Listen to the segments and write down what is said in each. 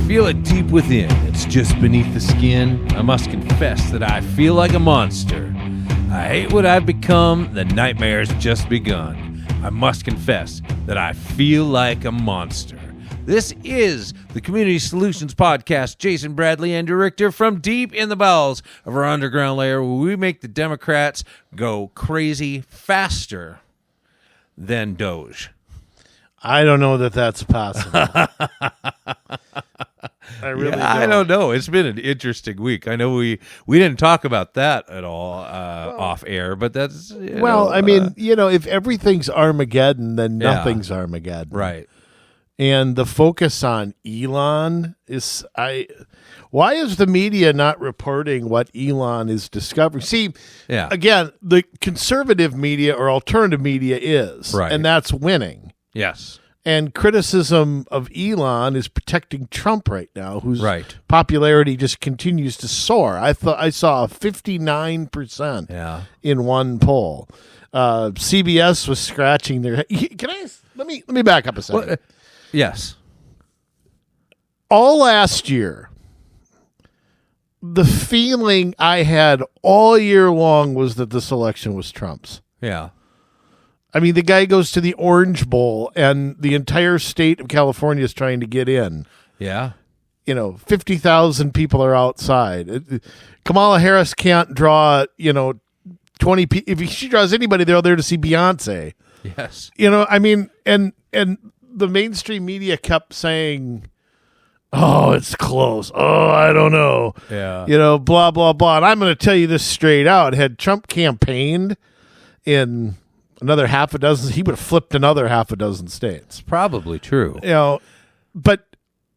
feel it deep within. It's just beneath the skin. I must confess that I feel like a monster. I hate what I've become. The nightmare's just begun. I must confess that I feel like a monster. This is the Community Solutions Podcast. Jason Bradley and Andrew Richter from deep in the bowels of our underground layer, where we make the Democrats go crazy faster than Doge. I don't know that that's possible. I don't know. It's been an interesting week. I know we didn't talk about that at all off air, but that's if everything's Armageddon, then nothing's Armageddon, right? And the focus on Elon is why is the media not reporting what Elon is discovering? See, again, the conservative media or alternative media is, right, and that's winning. Yes. And criticism of Elon is protecting Trump right now, whose popularity just continues to soar. I saw 59% in one poll. CBS was scratching their head. Let me back up a second. Well, yes. All last year, the feeling I had all year long was that this election was Trump's. Yeah. I mean, the guy goes to the Orange Bowl, and the entire state of California is trying to get in. Yeah. 50,000 people are outside. Kamala Harris can't draw, 20 people. If she draws anybody, they're there to see Beyonce. Yes. And the mainstream media kept saying, oh, it's close. Oh, I don't know. Yeah. Blah, blah, blah. And I'm going to tell you this straight out. Had Trump campaigned in another half a dozen, he would have flipped another half a dozen states. Probably true. But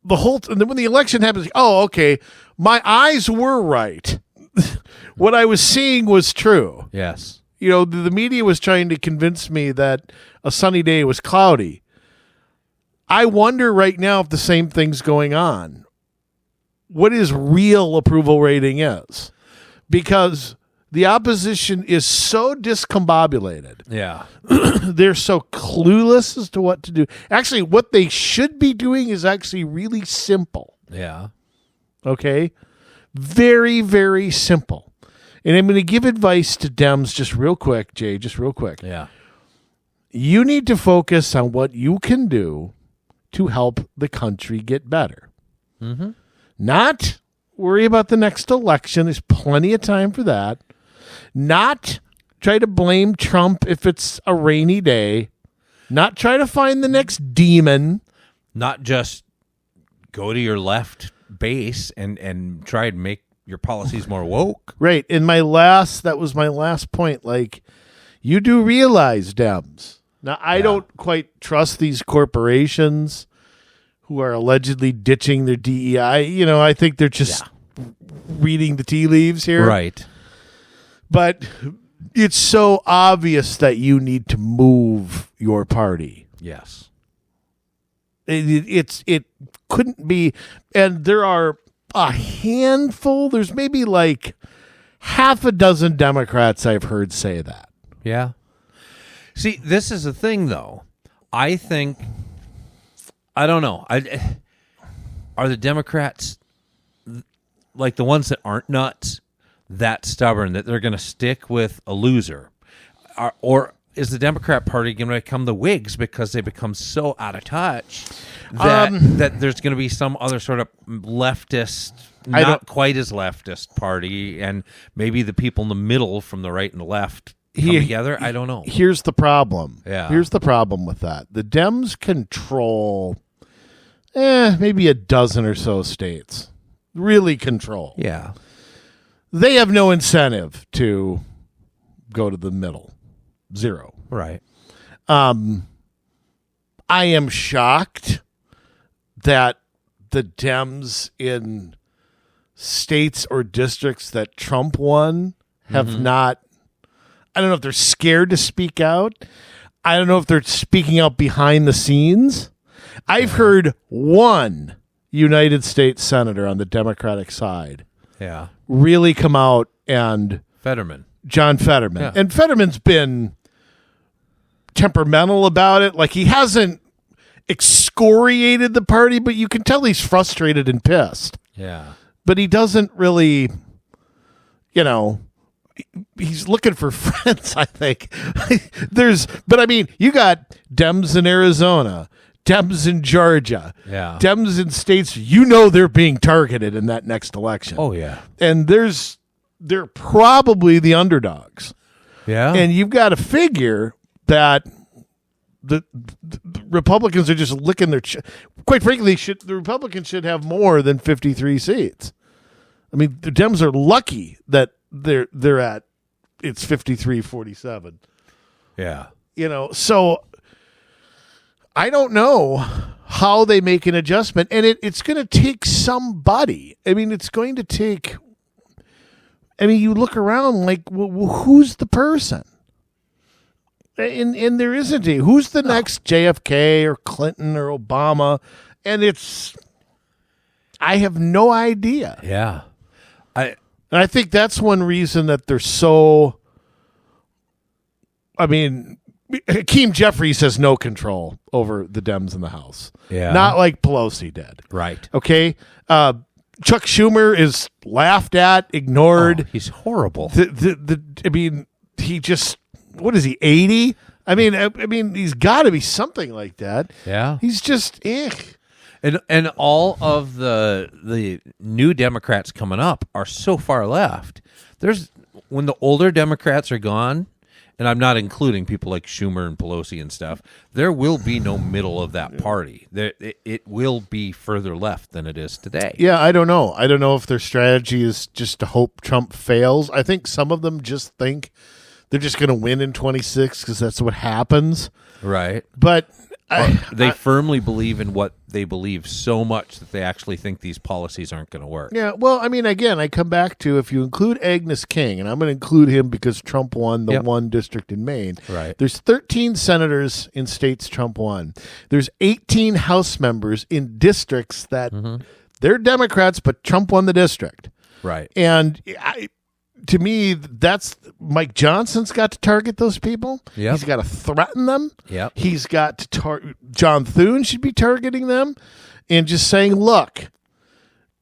and then when the election happens, okay, my eyes were right. What I was seeing was true. Yes. The media was trying to convince me that a sunny day was cloudy. I wonder right now if the same thing's going on. What his real approval rating is. Because the opposition is so discombobulated. Yeah. They're so clueless as to what to do. Actually, what they should be doing is actually really simple. Yeah. Okay? Very, very simple. And I'm going to give advice to Dems just real quick, Jay, just real quick. Yeah. You need to focus on what you can do to help the country get better. Mm-hmm. Not worry about the next election. There's plenty of time for that. Not try to blame Trump if it's a rainy day. Not try to find the next demon. Not just go to your left base and try and make your policies more woke. Right. And that was my last point. Like, you do realize, Dems. Now, I don't quite trust these corporations who are allegedly ditching their DEI. I think they're just reading the tea leaves here. Right. But it's so obvious that you need to move your party. Yes. It couldn't be, and there are a handful, there's maybe like half a dozen Democrats I've heard say that. Yeah. See, this is the thing, though. I don't know. Are the Democrats, like the ones that aren't nuts, that stubborn that they're going to stick with a loser? Or is the Democrat Party going to become the Whigs because they become so out of touch that there's going to be some other sort of leftist, not quite as leftist party, and maybe the people in the middle from the right and the left come together? I don't know. Here's the problem. Yeah. Here's the problem with that. The Dems control maybe a dozen or so states. Really control. Yeah. They have no incentive to go to the middle. Zero. Right. I am shocked that the Dems in states or districts that Trump won have not, I don't know if they're scared to speak out. I don't know if they're speaking out behind the scenes. I've heard one United States senator on the Democratic side really come out and John Fetterman. Yeah. And Fetterman's been temperamental about it. Like, he hasn't excoriated the party, but you can tell he's frustrated and pissed. Yeah. But he doesn't really, he's looking for friends, I think. But I mean, you got Dems in Arizona, Dems in Georgia, Dems in states, they're being targeted in that next election. Oh, yeah. And they're probably the underdogs. Yeah. And you've got to figure that the Republicans are just licking their quite frankly, the Republicans should have more than 53 seats. I mean, the Dems are lucky that they're at it's 53-47. Yeah. So I don't know how they make an adjustment, and it's going to take somebody. I mean, it's going to take. I mean, you look around like, well, who's the person? And there isn't any. Who's the next JFK or Clinton or Obama? And I have no idea. Yeah. I think that's one reason that they're so. I mean, Hakeem Jeffries has no control over the Dems in the House. Yeah. Not like Pelosi did. Right. Okay. Chuck Schumer is laughed at, ignored. Oh, he's horrible. I mean, he just. What is he, 80? I mean, he's got to be something like that. Yeah. He's just, And all of the new Democrats coming up are so far left. When the older Democrats are gone, and I'm not including people like Schumer and Pelosi and stuff, there will be no middle of that party. It will be further left than it is today. Yeah, I don't know. I don't know if their strategy is just to hope Trump fails. I think some of them just think they're just going to win in 26 because that's what happens. Right. But they firmly believe in what they believe so much that they actually think these policies aren't going to work. Yeah, well, I mean, again, I come back to if you include Agnes King, and I'm going to include him because Trump won the one district in Maine. Right. There's 13 senators in states Trump won. There's 18 House members in districts that they're Democrats, but Trump won the district. Right. And to me, that's Mike Johnson's got to target those people. Yep. He's got to threaten them. Yep. He's got to John Thune should be targeting them and just saying, look,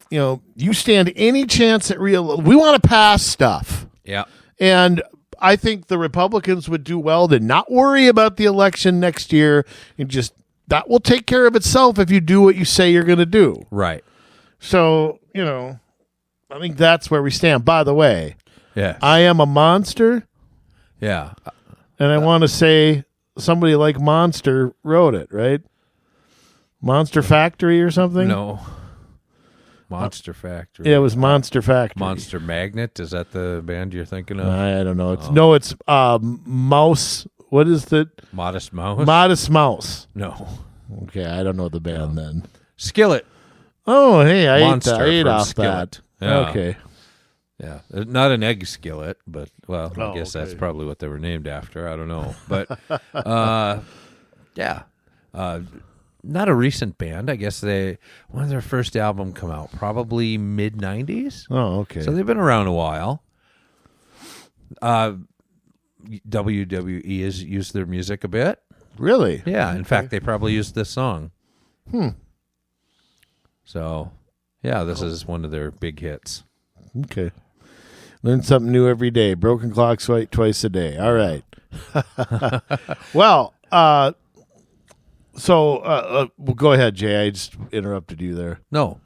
you stand any chance at we want to pass stuff. Yeah. And I think the Republicans would do well to not worry about the election next year and just that will take care of itself if you do what you say you're going to do. Right. So, I think that's where we stand. By the way, I Am a Monster. Yeah. And I want to say somebody like Monster wrote it, right? Monster Factory or something? No. Monster Factory. Yeah, it was Monster Factory. Monster Magnet? Is that the band you're thinking of? I don't know. It's Mouse. What is the Modest Mouse? Modest Mouse. No. Okay, I don't know the band then. Skillet. Oh, hey, I Monster ate from off Skillet. that. Yeah. Okay. Yeah, not an egg skillet, but I guess okay. that's probably what they were named after. I don't know, but not a recent band. I guess when did their first album come out? Probably mid '90s. Oh, okay. So they've been around a while. WWE has used their music a bit. Really? Yeah. In fact, they probably used this song. So, yeah, this is one of their big hits. Okay. Learn something new every day. Broken clocks right twice a day. All right. Well, well, go ahead, Jay. I just interrupted you there. No.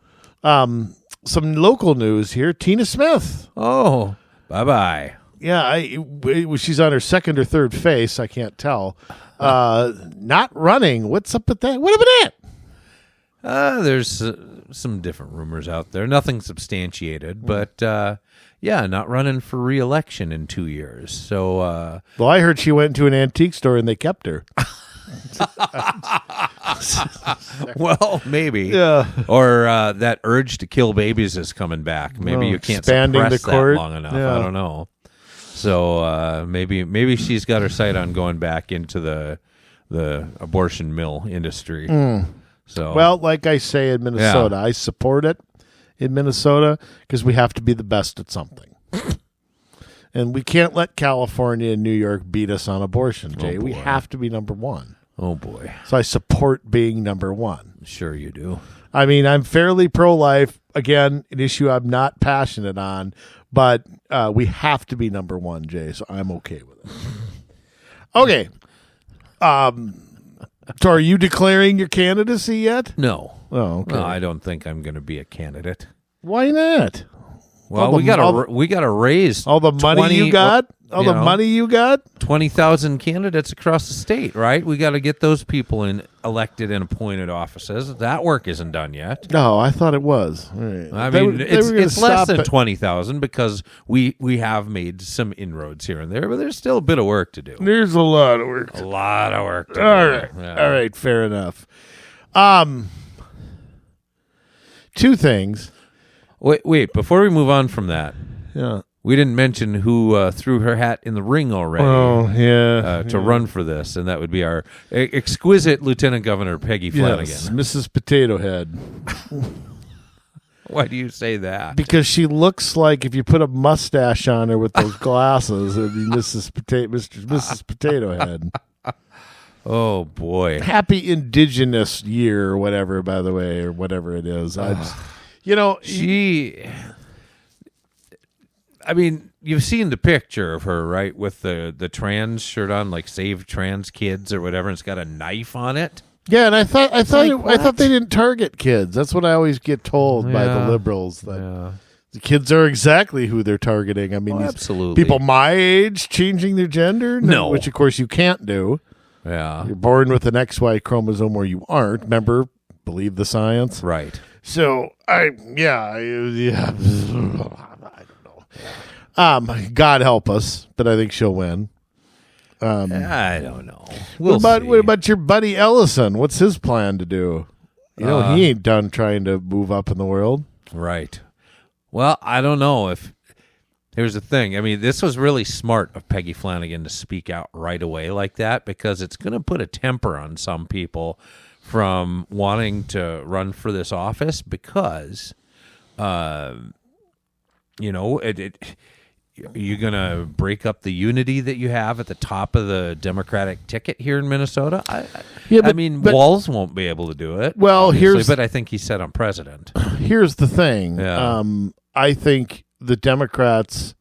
Some local news here. Tina Smith. Oh, bye-bye. Yeah, she's on her second or third face. I can't tell. Not running. What's up with that? What about that? There's some different rumors out there. Nothing substantiated, but not running for re-election in 2 years. So, well, I heard she went to an antique store and they kept her. Well, maybe. Yeah. Or that urge to kill babies is coming back. Maybe you can't suppress that long enough. Yeah. I don't know. So maybe she's got her sight on going back into the abortion mill industry. So, well, like I say in Minnesota, I support it in Minnesota because we have to be the best at something. And we can't let California and New York beat us on abortion, Jay. We have to be number one. Oh, boy. So I support being number one. Sure you do. I mean, I'm fairly pro-life. Again, an issue I'm not passionate on, but we have to be number one, Jay, so I'm okay with it. Okay. So are you declaring your candidacy yet? No. Oh, okay. No, I don't think I'm going to be a candidate. Why not? Well, we got to raise all the money you got. All the money you got. 20,000 candidates across the state, right? We got to get those people in elected and appointed offices. That work isn't done yet. No, I thought it was. All right. I mean, it's less than 20,000 because we have made some inroads here and there, but there's still a bit of work to do. There's a lot of work. A lot of work to do. Right. Yeah. All right. Fair enough. Two things. Wait. Before we move on from that, yeah, we didn't mention who threw her hat in the ring already. Oh, yeah. To run for this, and that would be our exquisite Lieutenant Governor Peggy Flannagan. Yes, Mrs. Potato Head. Why do you say that? Because she looks like if you put a mustache on her with those glasses, it'd be Mrs. Potato Head. Oh, boy. Happy Indigenous Year or whatever, by the way, or whatever it is. I mean, you've seen the picture of her, right, with the trans shirt on, like Save Trans Kids or whatever, and it's got a knife on it. Yeah, and I thought they didn't target kids. That's what I always get told by the liberals. That the kids are exactly who they're targeting. I mean, absolutely. People my age changing their gender, no, which of course you can't do. Yeah, you're born with an XY chromosome or you aren't. Remember, believe the science, right? So I don't know. God help us, but I think she'll win. I don't know. What about your buddy Ellison? What's his plan to do? He ain't done trying to move up in the world. Right. Well, I don't know if. Here's the thing. I mean, this was really smart of Peggy Flannagan to speak out right away like that, because it's going to put a temper on some people from wanting to run for this office because, you're going to break up the unity that you have at the top of the Democratic ticket here in Minnesota. But Walz won't be able to do it. Well, but I think he's set on president. Here's the thing. Yeah. I think the Democrats,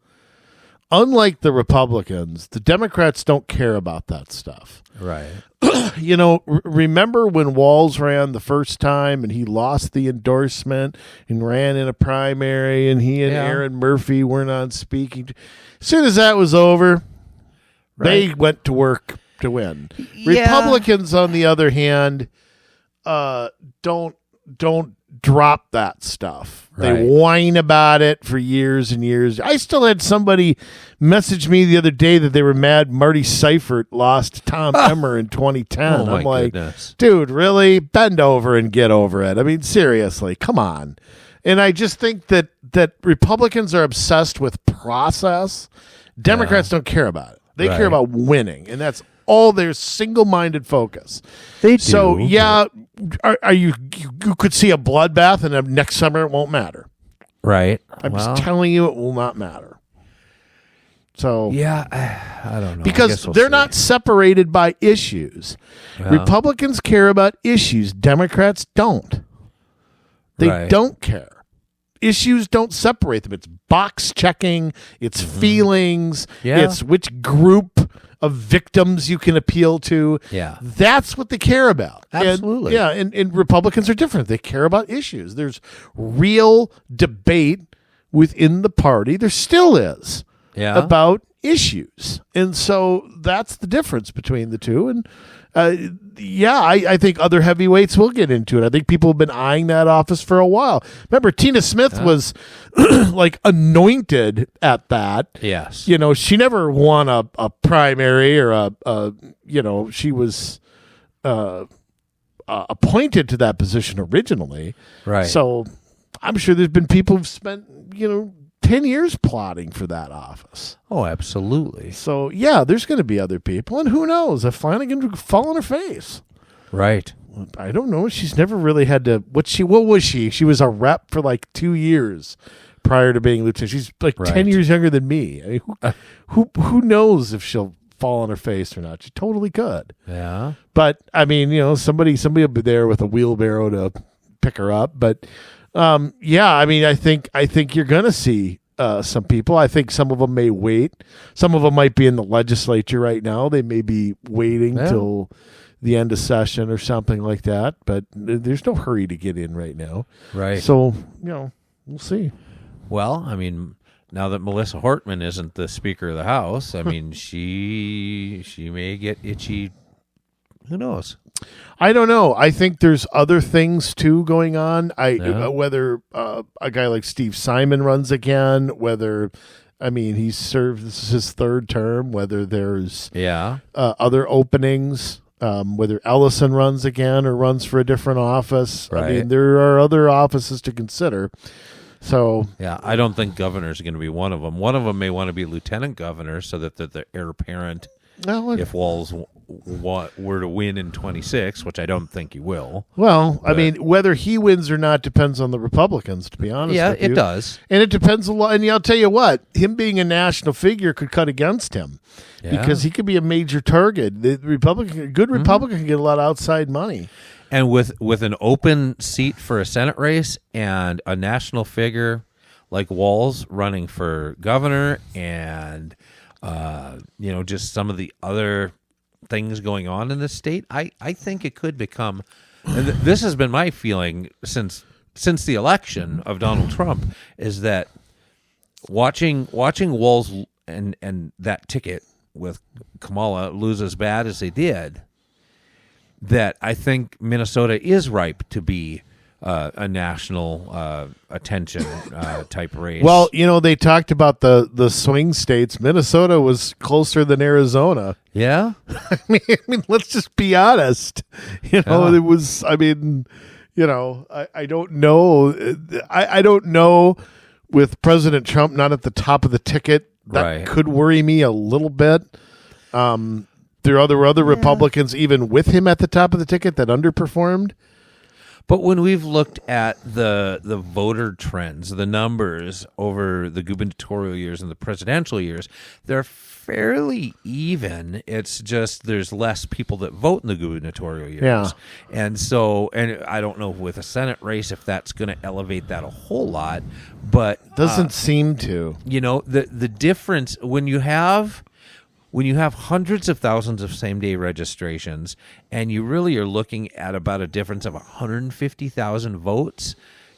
unlike the Republicans, the Democrats don't care about that stuff. Right. Remember when Walz ran the first time and he lost the endorsement and ran in a primary and he and Aaron Murphy weren't on speaking? As soon as that was over, they went to work to win. Yeah. Republicans, on the other hand, don't drop that stuff. Right. They whine about it for years and years. I still had somebody message me the other day that they were mad Marty Seifert lost to Tom Emmer in 2010. Oh, I'm like, goodness. Dude, really? Bend over and get over it. I mean, seriously, come on. And I just think that Republicans are obsessed with process. Democrats don't care about it. They care about winning, and that's all their single-minded focus. They do. So, are you could see a bloodbath, and next summer it won't matter. Right. I'm just telling you, it will not matter. So, I don't know. Because they're not separated by issues. Yeah. Republicans care about issues. Democrats don't. They don't care. Issues don't separate them. It's box checking. It's feelings. Yeah. It's which group of victims you can appeal to. Yeah. That's what they care about. Absolutely. And Republicans are different. They care about issues. There's real debate within the party. There still is about issues. And so that's the difference between the two. And I think other heavyweights will get into it. I think people have been eyeing that office for a while. Remember, Tina Smith was like anointed at that. Yes. She never won a primary or she was appointed to that position originally. Right. So I'm sure there's been people who've spent, 10 years plotting for that office. Oh, absolutely. So, there's going to be other people. And who knows? If Flanagan would fall on her face. Right. I don't know. She's never really had to. What was she? She was a rep for like 2 years prior to being lieutenant. She's like 10 years younger than me. I mean, who knows if she'll fall on her face or not. She totally could. Yeah. But I mean, somebody will be there with a wheelbarrow to pick her up. But yeah, I mean, I think you're going to see some people. I think some of them may wait. Some of them might be in the legislature right now. They may be waiting till the end of session or something like that. But there's no hurry to get in right now. Right. So, we'll see. Well, I mean, now that Melissa Hortman isn't the Speaker of the House, I mean, she may get itchy. Who knows? I don't know. I think there's other things too going on. Whether a guy like Steve Simon runs again, he's served, this is his third term, whether there's other openings, whether Ellison runs again or runs for a different office. Right. I mean, there are other offices to consider. So yeah, I don't think governor's going to be one of them. One of them may want to be lieutenant governor so that the heir apparent, if Walz were to win in 26, which I don't think he will. Well, I mean, whether he wins or not depends on the Republicans, to be honest with you. Yeah, it does. And it depends a lot. And I'll tell you what, him being a national figure could cut against him because he could be a major target. The Republican can get a lot of outside money. And with an open seat for a Senate race and a national figure like Walz running for governor and just some of the other things going on in the state, I think it could become, and this has been my feeling since the election of Donald Trump, is that watching Walz and that ticket with Kamala lose as bad as they did, that I think Minnesota is ripe to be a national attention type race. Well, they talked about the swing states. Minnesota was closer than Arizona. Yeah? I mean, let's just be honest. It was, I don't know. I don't know, with President Trump not at the top of the ticket, that could worry me a little bit. There are other Republicans even with him at the top of the ticket that underperformed. But when we've looked at the voter trends, the numbers over the gubernatorial years and the presidential years, they're fairly even. It's just there's less people that vote in the gubernatorial years. Yeah. And I don't know with a Senate race if that's going to elevate that a whole lot, but doesn't seem to. The difference when you have hundreds of thousands of same-day registrations and you really are looking at about a difference of 150,000 votes,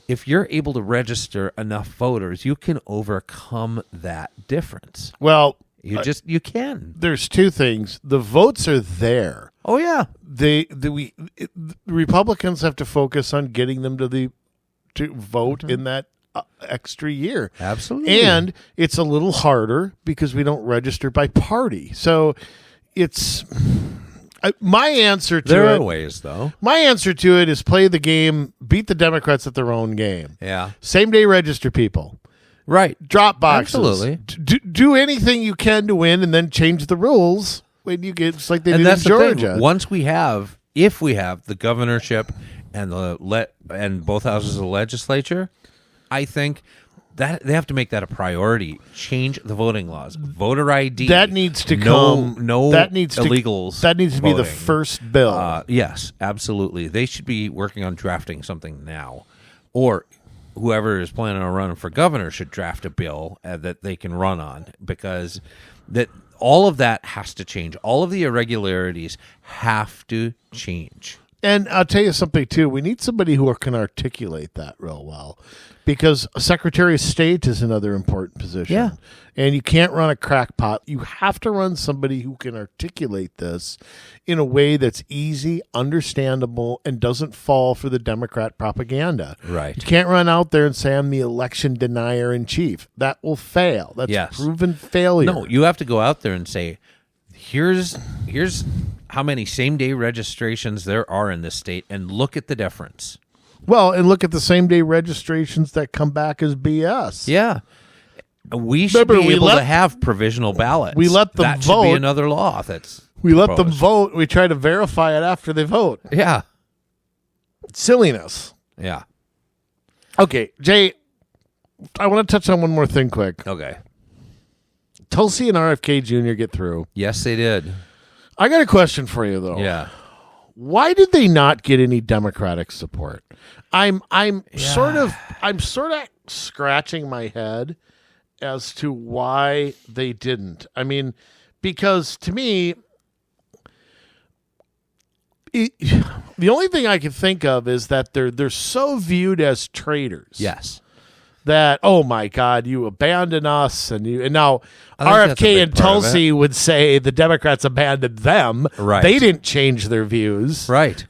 if you're able to register enough voters, you can overcome that difference. Well, you can. There's two things. The votes are there. Oh, yeah. The Republicans have to focus on getting them to vote in that extra year. Absolutely. And it's a little harder because we don't register by party. So it's my answer to there are ways, though. My answer to it is play the game, beat the Democrats at their own game. Yeah. Same day register people. Right. Drop boxes. Absolutely. Do anything you can to win and then change the rules when you get, just like they did in Georgia. The thing. Once if we have the governorship and and both houses of the legislature, I think that they have to make that a priority. Change the voting laws. Voter ID. That needs to come. Illegals. That needs to be the first bill. Yes, absolutely. They should be working on drafting something now, or whoever is planning on running for governor should draft a bill that they can run on, because all of that has to change. All of the irregularities have to change. And I'll tell you something, too. We need somebody who can articulate that real well, because a Secretary of State is another important position. Yeah. And you can't run a crackpot. You have to run somebody who can articulate this in a way that's easy, understandable, and doesn't fall for the Democrat propaganda. Right. You can't run out there and say, I'm the election denier in chief. That will fail. That's proven failure. No, you have to go out there and say, here's how many same-day registrations there are in this state, and look at the difference. Well, and look at the same-day registrations that come back as BS. Yeah. We should be able to have provisional ballots. We let them that vote. Should be another law. We let them vote. We try to verify it after they vote. Yeah. Silliness. Yeah. Okay, Jay, I want to touch on one more thing quick. Okay. Tulsi and RFK Jr. get through. Yes, they did. I got a question for you, though. Yeah. Why did they not get any Democratic support? I'm sort of scratching my head as to why they didn't. I mean, because to me, the only thing I can think of is that they're so viewed as traitors. Yes. That, oh my God, you abandon us, and now RFK and Tulsi would say the Democrats abandoned them. Right. They didn't change their views. Right.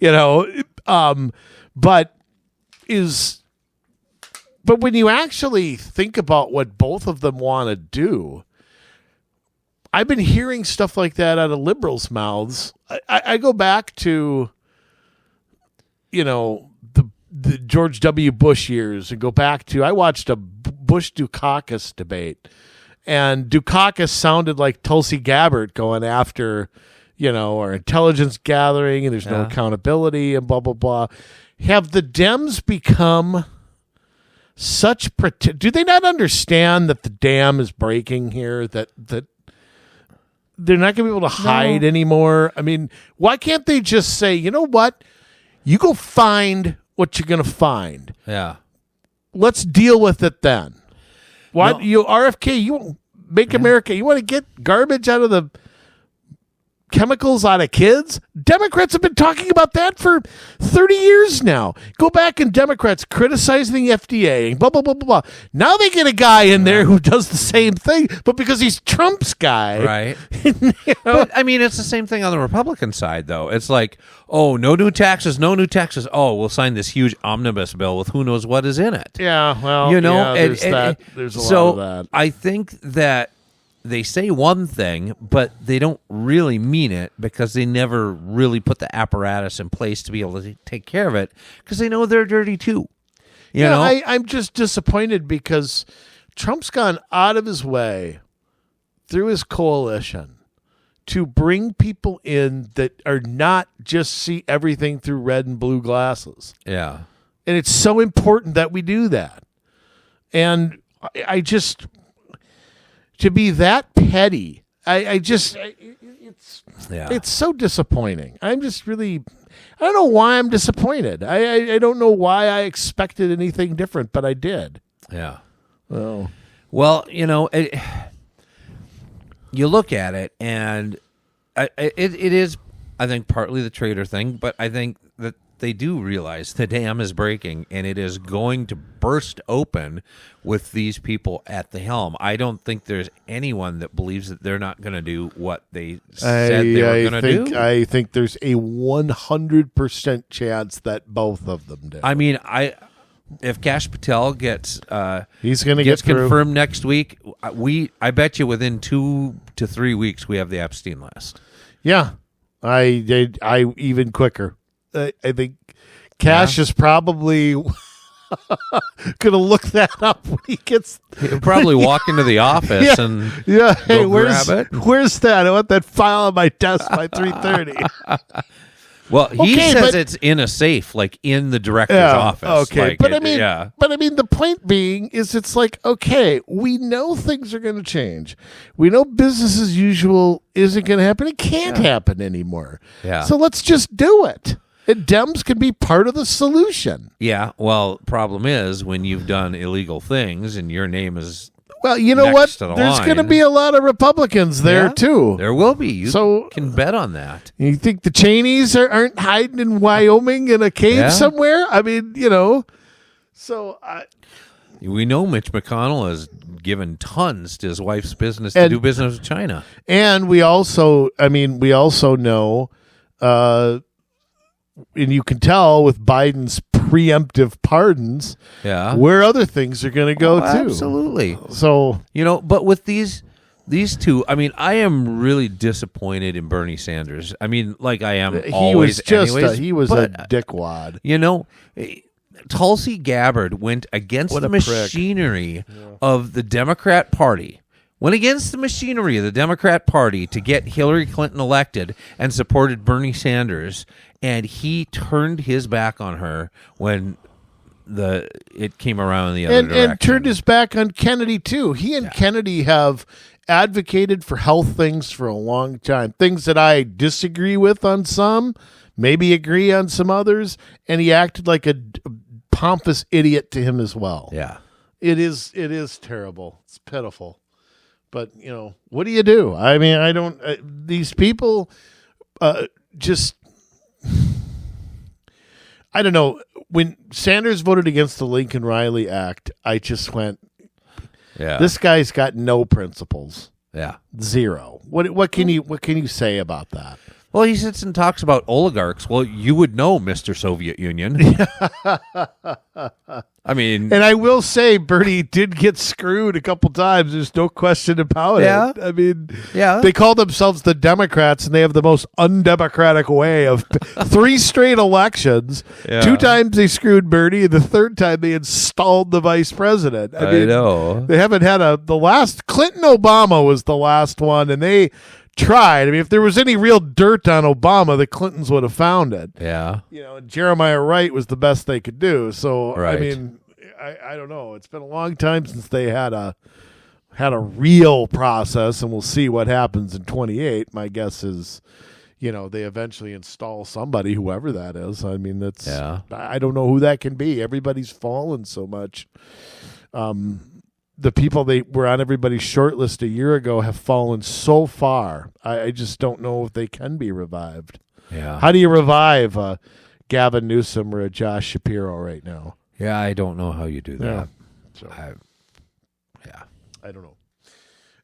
But when you actually think about what both of them want to do, I've been hearing stuff like that out of liberals' mouths. I go back to, the George W. Bush years and go back to, I watched a Bush-Dukakis debate, and Dukakis sounded like Tulsi Gabbard going after, our intelligence gathering, and there's no accountability and blah, blah, blah. Have the Dems become such do they not understand that the dam is breaking here, that they're not going to be able to hide anymore? I mean, why can't they just say, you know what? You go find what you're going to find. Yeah. Let's deal with it then. Why RFK, you make America, you want to get garbage out of the chemicals out of kids? Democrats have been talking about that for 30 years now. Go back and Democrats criticizing the FDA and blah, blah, blah, blah, blah. Now they get a guy in there who does the same thing, but because he's Trump's guy. Right. But, I mean, it's the same thing on the Republican side, though. It's like, oh, no new taxes, no new taxes. Oh, we'll sign this huge omnibus bill with who knows what is in it. Yeah, well, there's that. There's a lot of that. I think that they say one thing, but they don't really mean it because they never really put the apparatus in place to be able to take care of it because they know they're dirty too. You know? I'm just disappointed because Trump's gone out of his way through his coalition to bring people in that are not just see everything through red and blue glasses. Yeah. And it's so important that we do that. And I just... to be that petty, it's so disappointing. I'm just really, I don't know why I'm disappointed. I don't know why I expected anything different, but I did. Yeah. Oh. Well, you look at it, and it is, I think, partly the traitor thing, but I think that they do realize the dam is breaking, and it is going to burst open with these people at the helm. I don't think there's anyone that believes that they're not going to do what they said they were going to do. I think there's a 100% chance that both of them do. I mean, if Kash Patel gets he's going to get confirmed next week, I bet you within 2 to 3 weeks we have the Epstein list. Yeah, I even quicker. I think Kash is probably going to look that up when he gets. He'll probably walk into the office and hey, grab it. Where's that? I want that file on my desk by 3:30. Well, he says it's in a safe, like in the director's office. Okay, like but I mean, the point being is, it's like, okay, we know things are going to change. We know business as usual isn't going to happen. It can't happen anymore. Yeah. So let's just do it. And Dems can be part of the solution. Yeah. Well, problem is when you've done illegal things and your name is. Well, you know what? There's going to be a lot of Republicans there, too. There will be. You can bet on that. You think the Cheneys aren't hiding in Wyoming in a cave somewhere? I mean, so... we know Mitch McConnell has given tons to his wife's business to do business with China. And we also know... and you can tell with Biden's preemptive pardons, where other things are going to go too. Absolutely. So but with these two, I mean, I am really disappointed in Bernie Sanders. I mean, like I am always. He was a dickwad. Tulsi Gabbard went against the machinery of the Democrat Party. Went against the machinery of the Democrat Party to get Hillary Clinton elected and supported Bernie Sanders, and he turned his back on her when it came around the other and direction. and turned his back on Kennedy too. He and Kennedy have advocated for health things for a long time. Things that I disagree with on some, maybe agree on some others, and he acted like a pompous idiot to him as well. Yeah. It is terrible. It's pitiful. But, what do you do? I mean, I don't these people just I don't know. When Sanders voted against the Lincoln-Riley Act, I just went, this guy's got no principles. Yeah. Zero. What can you say about that? Well, he sits and talks about oligarchs. Well, you would know, Mr. Soviet Union. I mean, and I will say Bernie did get screwed a couple times. There's no question about it. I mean, they call themselves the Democrats, and they have the most undemocratic way of 3 straight elections. Yeah. 2 times they screwed Bernie, and the 3rd time they installed the vice president. I mean, know. They haven't had the last Clinton Obama was the last one, and they tried. I mean, if there was any real dirt on Obama, the Clintons would have found it. Yeah. Jeremiah Wright was the best they could do. So, right. I mean, I don't know. It's been a long time since they had a real process, and we'll see what happens in 28. My guess is, they eventually install somebody, whoever that is. I mean, I don't know who that can be. Everybody's fallen so much. The people they were on everybody's short list a year ago have fallen so far. I just don't know if they can be revived. Yeah. How do you revive a Gavin Newsom or a Josh Shapiro right now? Yeah, I don't know how you do that. Yeah. So, I don't know.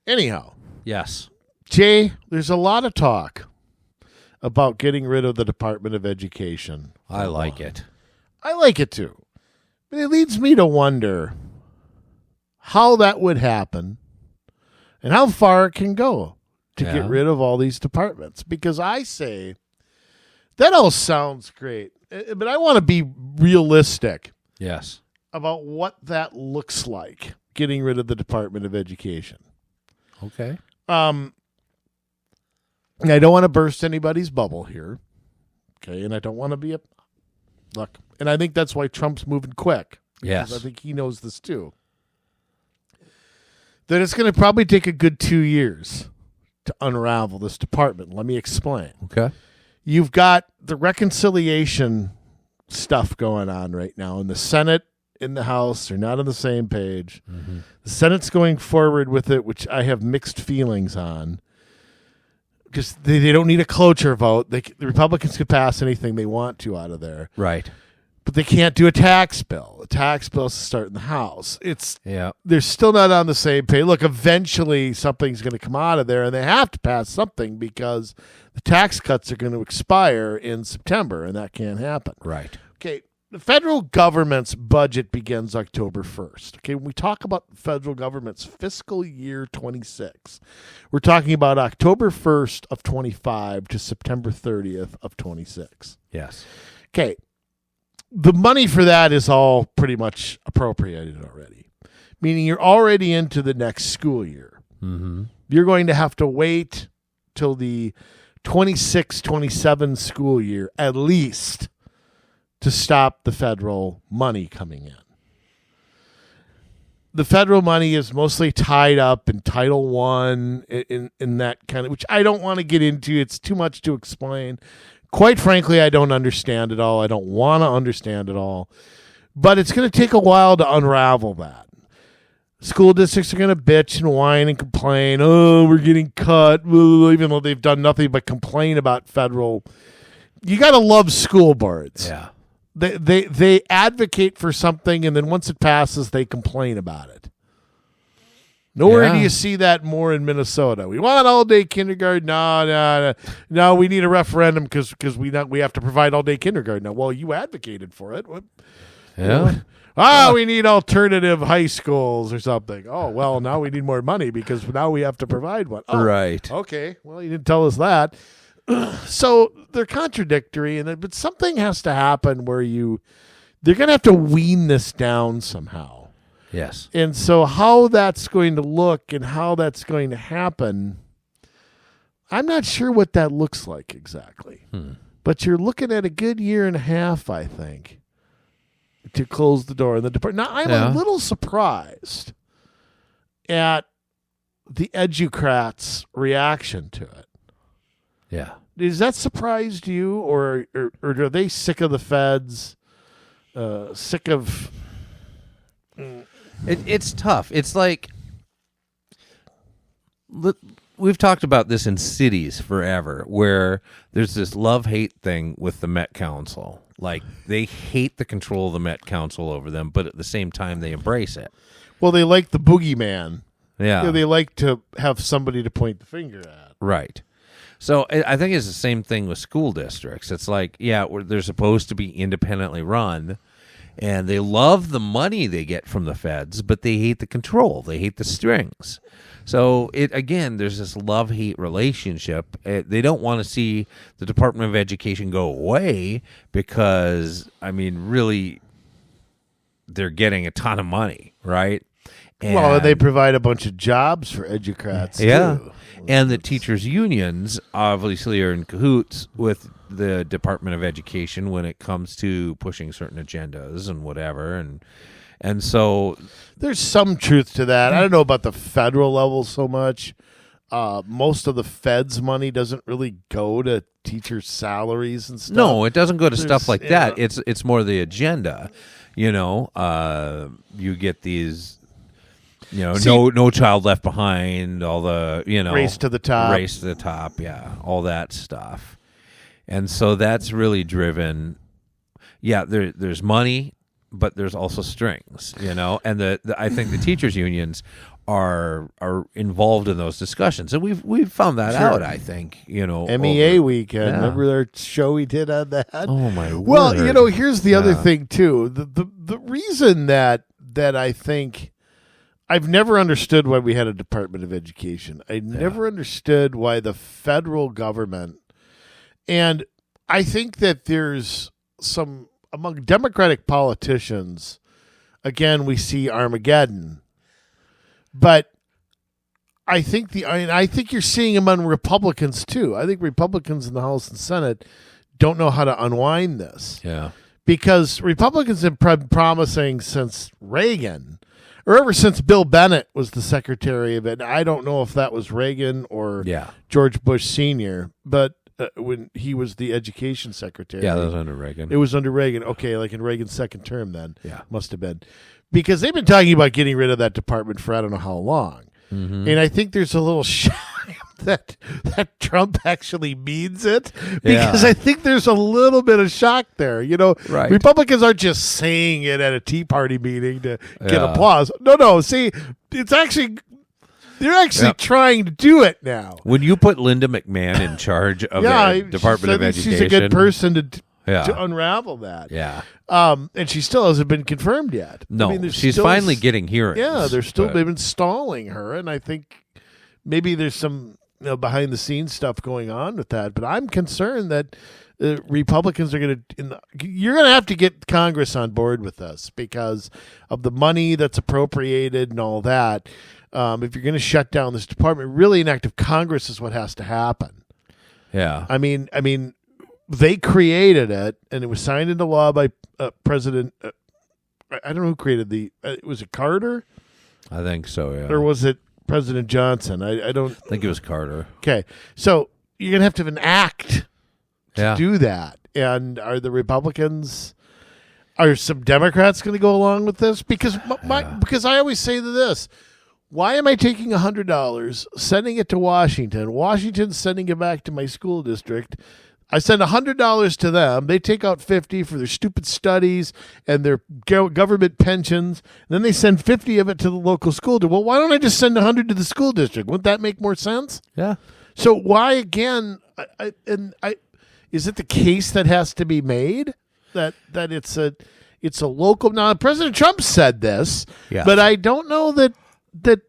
Anyhow. Yes. Jay, there's a lot of talk about getting rid of the Department of Education. I like it. I like it too. But it leads me to wonder how that would happen and how far it can go to get rid of all these departments. Because I say, that all sounds great, but I want to be realistic about what that looks like, getting rid of the Department of Education. Okay. I don't want to burst anybody's bubble here, okay, and I don't want to be look, and I think that's why Trump's moving quick. Yes. I think he knows this too. That it's going to probably take a good 2 years to unravel this department. Let me explain. Okay. You've got the reconciliation stuff going on right now, and the Senate and the House are not on the same page. Mm-hmm. The Senate's going forward with it, which I have mixed feelings on, because they don't need a cloture vote. The Republicans could pass anything they want to out of there. Right. But they can't do a tax bill. A tax bill has to start in the House. They're still not on the same page. Look, eventually something's going to come out of there, and they have to pass something because the tax cuts are going to expire in September, and that can't happen. Right. Okay, the federal government's budget begins October 1st. Okay, when we talk about the federal government's fiscal year 26, we're talking about October 1st of 25 to September 30th of 26. Yes. Okay. The money for that is all pretty much appropriated already, meaning you're already into the next school year. Mm-hmm. You're going to have to wait till the 26-27 school year at least to stop the federal money coming in. The federal money is mostly tied up in Title I, in that kind of, which I don't want to get into. It's too much to explain. Quite frankly, I don't understand it all. I don't want to understand it all. But it's going to take a while to unravel that. School districts are going to bitch and whine and complain. Oh, we're getting cut, even though they've done nothing but complain about federal. You got to love school boards. Yeah. They advocate for something, and then once it passes, they complain about it. Nowhere do you see that more in Minnesota. We want all-day kindergarten. No, we need a referendum because we have to provide all-day kindergarten. Now, well, you advocated for it. What? Yeah. We need alternative high schools or something. Oh, well, now we need more money because now we have to provide one. Oh, right. Okay. Well, you didn't tell us that. So they're contradictory, but something has to happen where they're going to have to wean this down somehow. Yes. And so how that's going to look and how that's going to happen, I'm not sure what that looks like exactly. But you're looking at a good year and a half, I think. to close the door in the department. Now, I'm a little surprised at the educrats' reaction to it. Yeah. Does that surprise you, or are they sick of the feds? Sick of... It's tough. It's like... We've talked about this in cities forever, where there's this love-hate thing with the Met Council. Like, they hate the control of the Met Council over them, but at the same time, they embrace it. Well, they like the boogeyman. Yeah. You know, they like to have somebody to point the finger at. Right. So I think it's the same thing with school districts. It's like, yeah, they're supposed to be independently run, and they love the money they get from the feds, but they hate the control. They hate the strings. So, again, there's this love-hate relationship. They don't want to see the Department of Education go away because, I mean, really, they're getting a ton of money, right? And they provide a bunch of jobs for educrats, too. And the teachers' unions obviously are in cahoots with the Department of Education when it comes to pushing certain agendas and whatever, and so there's some truth to that. I don't know about the federal level so much. Most of the feds' money doesn't really go to teachers' salaries and stuff. No, it doesn't go to stuff like that. It's more the agenda. You know, you get these, you know, no child left behind, all the, you know, race to the top, yeah, all that stuff. And so that's really driven. Yeah, there's money, but there's also strings, you know, and I think the teachers' unions are involved in those discussions, and we've found that out. I think, you know, MEA weekend. Remember our show we did on that? Oh my! Well, word. you know, here's the other thing too. The reason that I think I've never understood why we had a Department of Education. I never understood why the federal government, and I think that there's some among Democratic politicians. Again, we see Armageddon. But I think you're seeing them on Republicans too. I think Republicans in the House and Senate don't know how to unwind this. Yeah. Because Republicans have been promising since Reagan, or ever since Bill Bennett was the Secretary of Ed. I don't know if that was Reagan or George Bush Sr., but when he was the Education Secretary. Yeah, that was under Reagan. It was under Reagan. Okay, like in Reagan's second term then. Yeah. Must have been. Because they've been talking about getting rid of that department for I don't know how long. Mm-hmm. And I think there's a little shock that Trump actually means it. Because I think there's a little bit of shock there. You know, Republicans aren't just saying it at a Tea Party meeting to get applause. No. See, it's actually... They're actually trying to do it now. When you put Linda McMahon in charge of the Department of Education... she's a good person to unravel that. Yeah. And she still hasn't been confirmed yet. No, I mean, she's finally getting hearings. Yeah, they've been stalling her, and I think maybe there's some behind the scenes stuff going on with that. But I'm concerned that Republicans are going to. You're going to have to get Congress on board with this because of the money that's appropriated and all that. If you're going to shut down this department, really an act of Congress is what has to happen. Yeah, I mean. They created it, and it was signed into law by President. I don't know who created was it Carter? I think so. Yeah. Or was it President Johnson? I don't think it was Carter. Okay, so you're gonna have to have an act to do that. And are the Republicans? Are some Democrats going to go along with this? Because because I always say this. Why am I taking $100, sending it to Washington? Washington's sending it back to my school district. I send $100 to them. They take out $50 for their stupid studies and their government pensions. Then they send $50 of it to the local school district. Well, why don't I just send $100 to the school district? Wouldn't that make more sense? Yeah. So why again? Is it the case that has to be made that it's a local? Now, President Trump said this, but I don't know that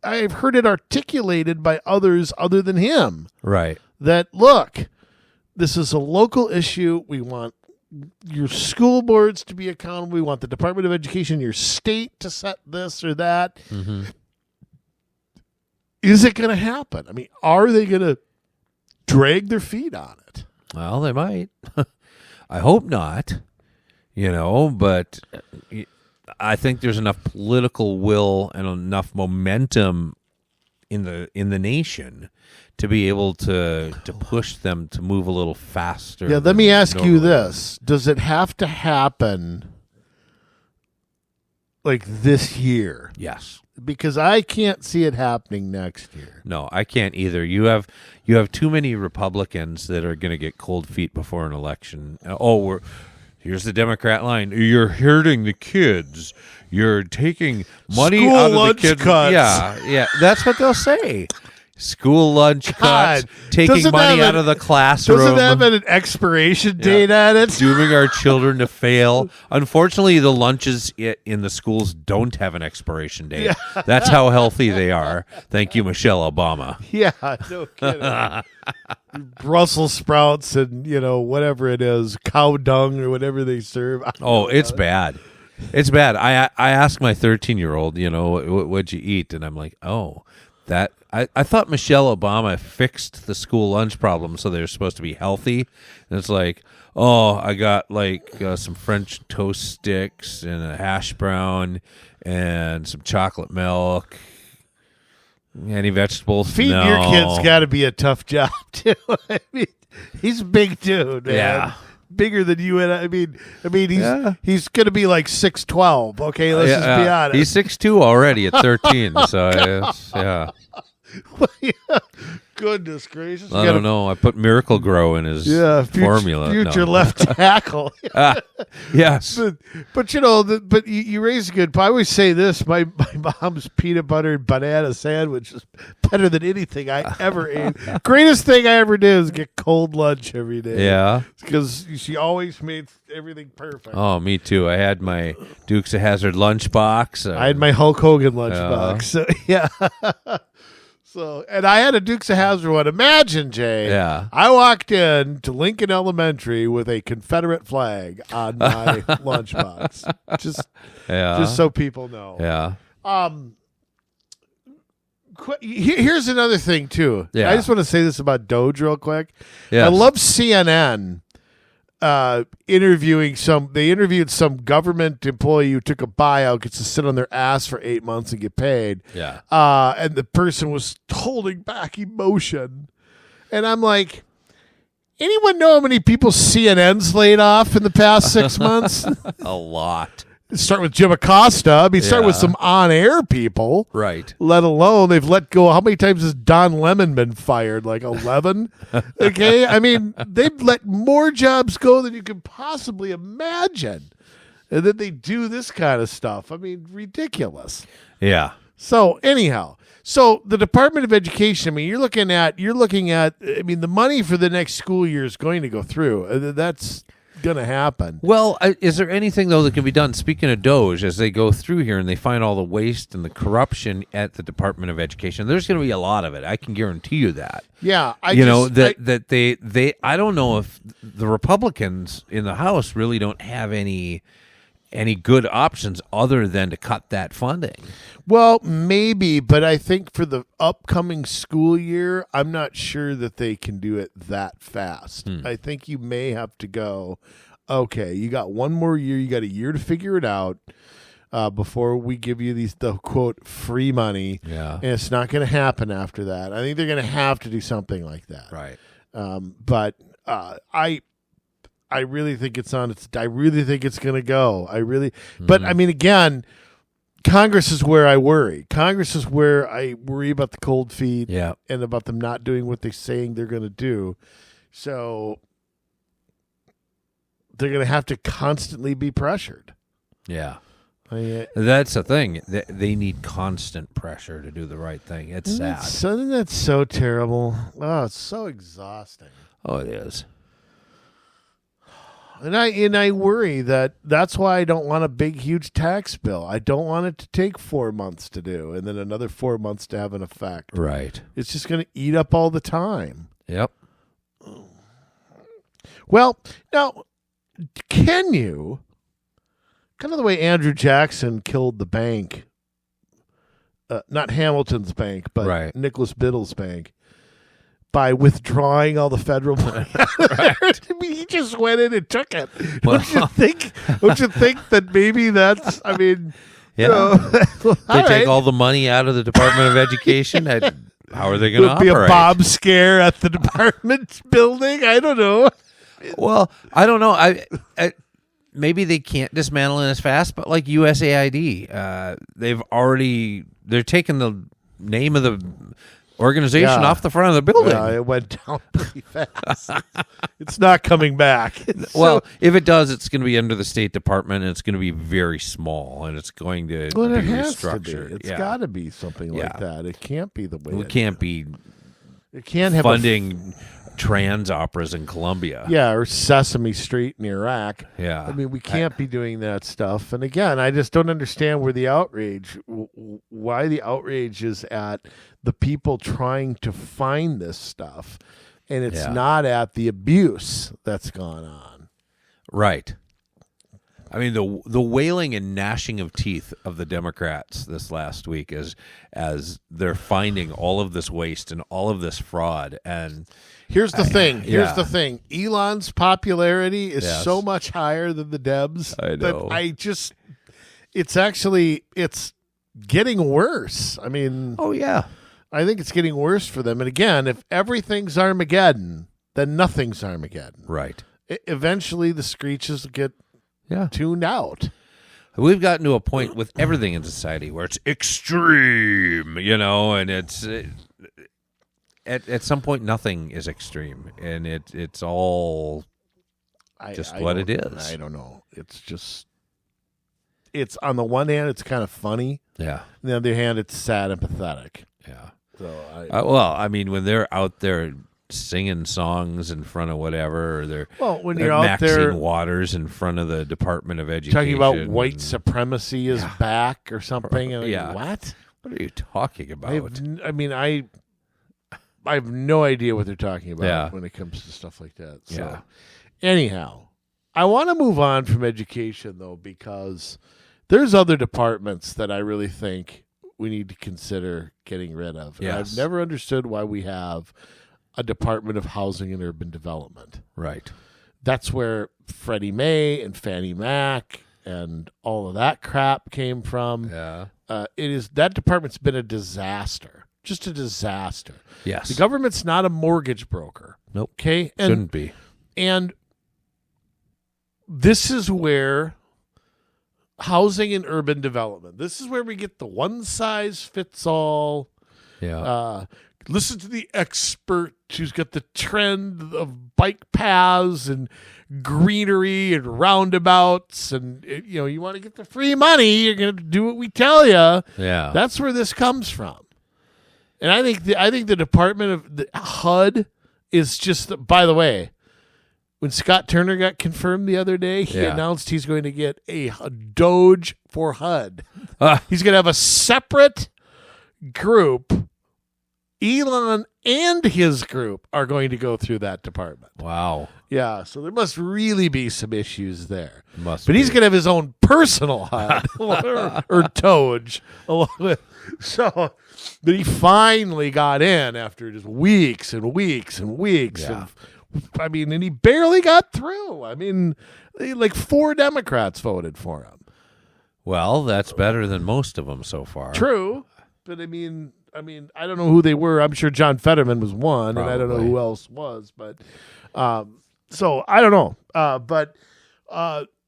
I've heard it articulated by others other than him. Right. That, look, this is a local issue. We want your school boards to be accountable. We want the Department of Education, your state, to set this or that. Mm-hmm. Is it going to happen? I mean, are they going to drag their feet on it? Well, they might. I hope not. But I think there's enough political will and enough momentum in the nation to be able to push them to move a little faster. Yeah, let me ask you this. Does it have to happen like this year? Yes. Because I can't see it happening next year. No, I can't either. You have too many Republicans that are going to get cold feet before an election. Here's the Democrat line. You're hurting the kids. You're taking money School out of lunch the kids. cuts. Yeah. That's what they'll say. School lunch cuts, taking money out of the classroom. Doesn't that have an expiration date at it? Dooming our children to fail. Unfortunately, the lunches in the schools don't have an expiration date. Yeah. That's how healthy they are. Thank you, Michelle Obama. Yeah, no kidding. Brussels sprouts and, whatever it is, cow dung or whatever they serve. It's bad. It's bad. I asked my 13-year-old, what'd you eat? And I'm like, that I thought Michelle Obama fixed the school lunch problem so they're supposed to be healthy. And it's like, I got some French toast sticks and a hash brown and some chocolate milk. Any vegetables? Feeding your kids got to be a tough job, too. I mean, he's a big dude, man. Yeah. Bigger than you and I mean he's going to be like 6'12". Okay, let's just be honest. He's 6'2" already at 13. So yeah. Goodness gracious! I don't know. I put Miracle Grow in his formula. Future left tackle. Yes, but you raised a good point. I always say this: my mom's peanut butter and banana sandwich is better than anything I ever ate. Greatest thing I ever did is get cold lunch every day. Yeah, because she always made everything perfect. Oh, me too. I had my Dukes of Hazzard lunchbox. I had my Hulk Hogan lunchbox. So, yeah. So, and I had a Dukes of Hazzard one. Imagine, Jay. Yeah. I walked in to Lincoln Elementary with a Confederate flag on my lunchbox. Just so people know. Yeah. Here's another thing too. Yeah. I just want to say this about Doge real quick. Yes. I love CNN interviewing they interviewed some government employee who took a buyout, gets to sit on their ass for 8 months and get paid. Yeah. And the person was holding back emotion. And I'm like, anyone know how many people CNN's laid off in the past 6 months? A lot. Start with Jim Acosta. Start with some on-air people. Right. Let alone they've let go. How many times has Don Lemon been fired? Like 11? Okay? They've let more jobs go than you could possibly imagine. And then they do this kind of stuff. Ridiculous. Yeah. So, anyhow. So, the Department of Education, you're looking at, the money for the next school year is going to go through. That's going to happen. Well, is there anything though that can be done? Speaking of Doge, as they go through here and they find all the waste and the corruption at the Department of Education, there's going to be a lot of it. I can guarantee you that. Yeah, I don't know if the Republicans in the House really don't have any good options other than to cut that funding. Well, maybe, but I think for the upcoming school year, I'm not sure that they can do it that fast. I think you may have to go, okay, you got one more year, you got a year to figure it out before we give you the quote free money. Yeah. And it's not going to happen after that. I think they're going to have to do something like that. Right. But I really think it's on its. I really think it's going to go. But again, Congress is where I worry. Congress is where I worry about the cold feet and about them not doing what they're saying they're going to do. So they're going to have to constantly be pressured. Yeah. That's the thing. They need constant pressure to do the right thing. It's sad. Isn't that so terrible? Oh, it's so exhausting. Oh, it is. And I worry that's why I don't want a big, huge tax bill. I don't want it to take 4 months to do and then another 4 months to have an effect. Right. It's just going to eat up all the time. Yep. Well, now, can you, kind of the way Andrew Jackson killed the bank, not Hamilton's bank, but right. Nicholas Biddle's bank, by withdrawing all the federal money. I mean, he just went in and took it. Don't you think that maybe that's? I mean, Yeah. They take all the money out of the Department of Education. How are they going to operate? Be a bomb scare at the department building. I don't know. Well, I don't know. I maybe they can't dismantle it as fast, but like USAID, they're taking the name of the organization off the front of the building. Yeah, it went down pretty fast. It's not coming back. Well, if it does, it's going to be under the State Department, and it's going to be very small, and it's going to be restructured. It's got to be something like that. It can't be the way it can't be. It can't have funding trans operas in Colombia. Yeah, or Sesame Street in Iraq. Yeah. I mean, we can't be doing that stuff. And again, I just don't understand why the outrage is at the people trying to find this stuff, and it's not at the abuse that's gone on. Right. I mean, the wailing and gnashing of teeth of the Democrats this last week as they're finding all of this waste and all of this fraud. And here's the thing. Elon's popularity is so much higher than the Debs. I know. It's getting worse. I mean, I think it's getting worse for them. And again, if everything's Armageddon, then nothing's Armageddon. Right. Eventually, the screeches get tuned out. We've gotten to a point with everything in society where it's extreme, and it's at some point nothing is extreme, and it's all just what it is. I don't know. It's on the one hand, it's kind of funny. Yeah. On the other hand, it's sad and pathetic. Yeah. So I mean, when they're out there singing songs in front of whatever, or they're when you're out there waters in front of the Department of Education, talking about white supremacy is back or something. What are you talking about? I have no idea what they're talking about when it comes to stuff like that. So anyhow, I want to move on from education though, because there's other departments that I really think we need to consider getting rid of. And I've never understood why we have a Department of Housing and Urban Development. Right. That's where Freddie Mae and Fannie Mac and all of that crap came from. Yeah. That department's been a disaster. Just a disaster. Yes. The government's not a mortgage broker. Nope. Okay? Shouldn't be. And this is where housing and urban development, this is where we get the one-size-fits-all. Yeah. Listen to the expert who's got the trend of bike paths and greenery and roundabouts, and you want to get the free money, you're going to do what we tell you. Yeah, that's where this comes from. And I think the Department of the HUD is just. By the way, when Scott Turner got confirmed the other day, he announced he's going to get a Doge for HUD. He's going to have a separate group. Elon and his group are going to go through that department. Wow. Yeah, so there must really be some issues there. But he's going to have his own personal HUD or Doge. So, but he finally got in after just weeks and weeks and weeks. Yeah. And he barely got through. I mean, like 4 Democrats voted for him. Well, that's better than most of them so far. True, but I mean, I don't know who they were. I'm sure John Fetterman was one, Probably. and I don't know who else was. But so I don't know. But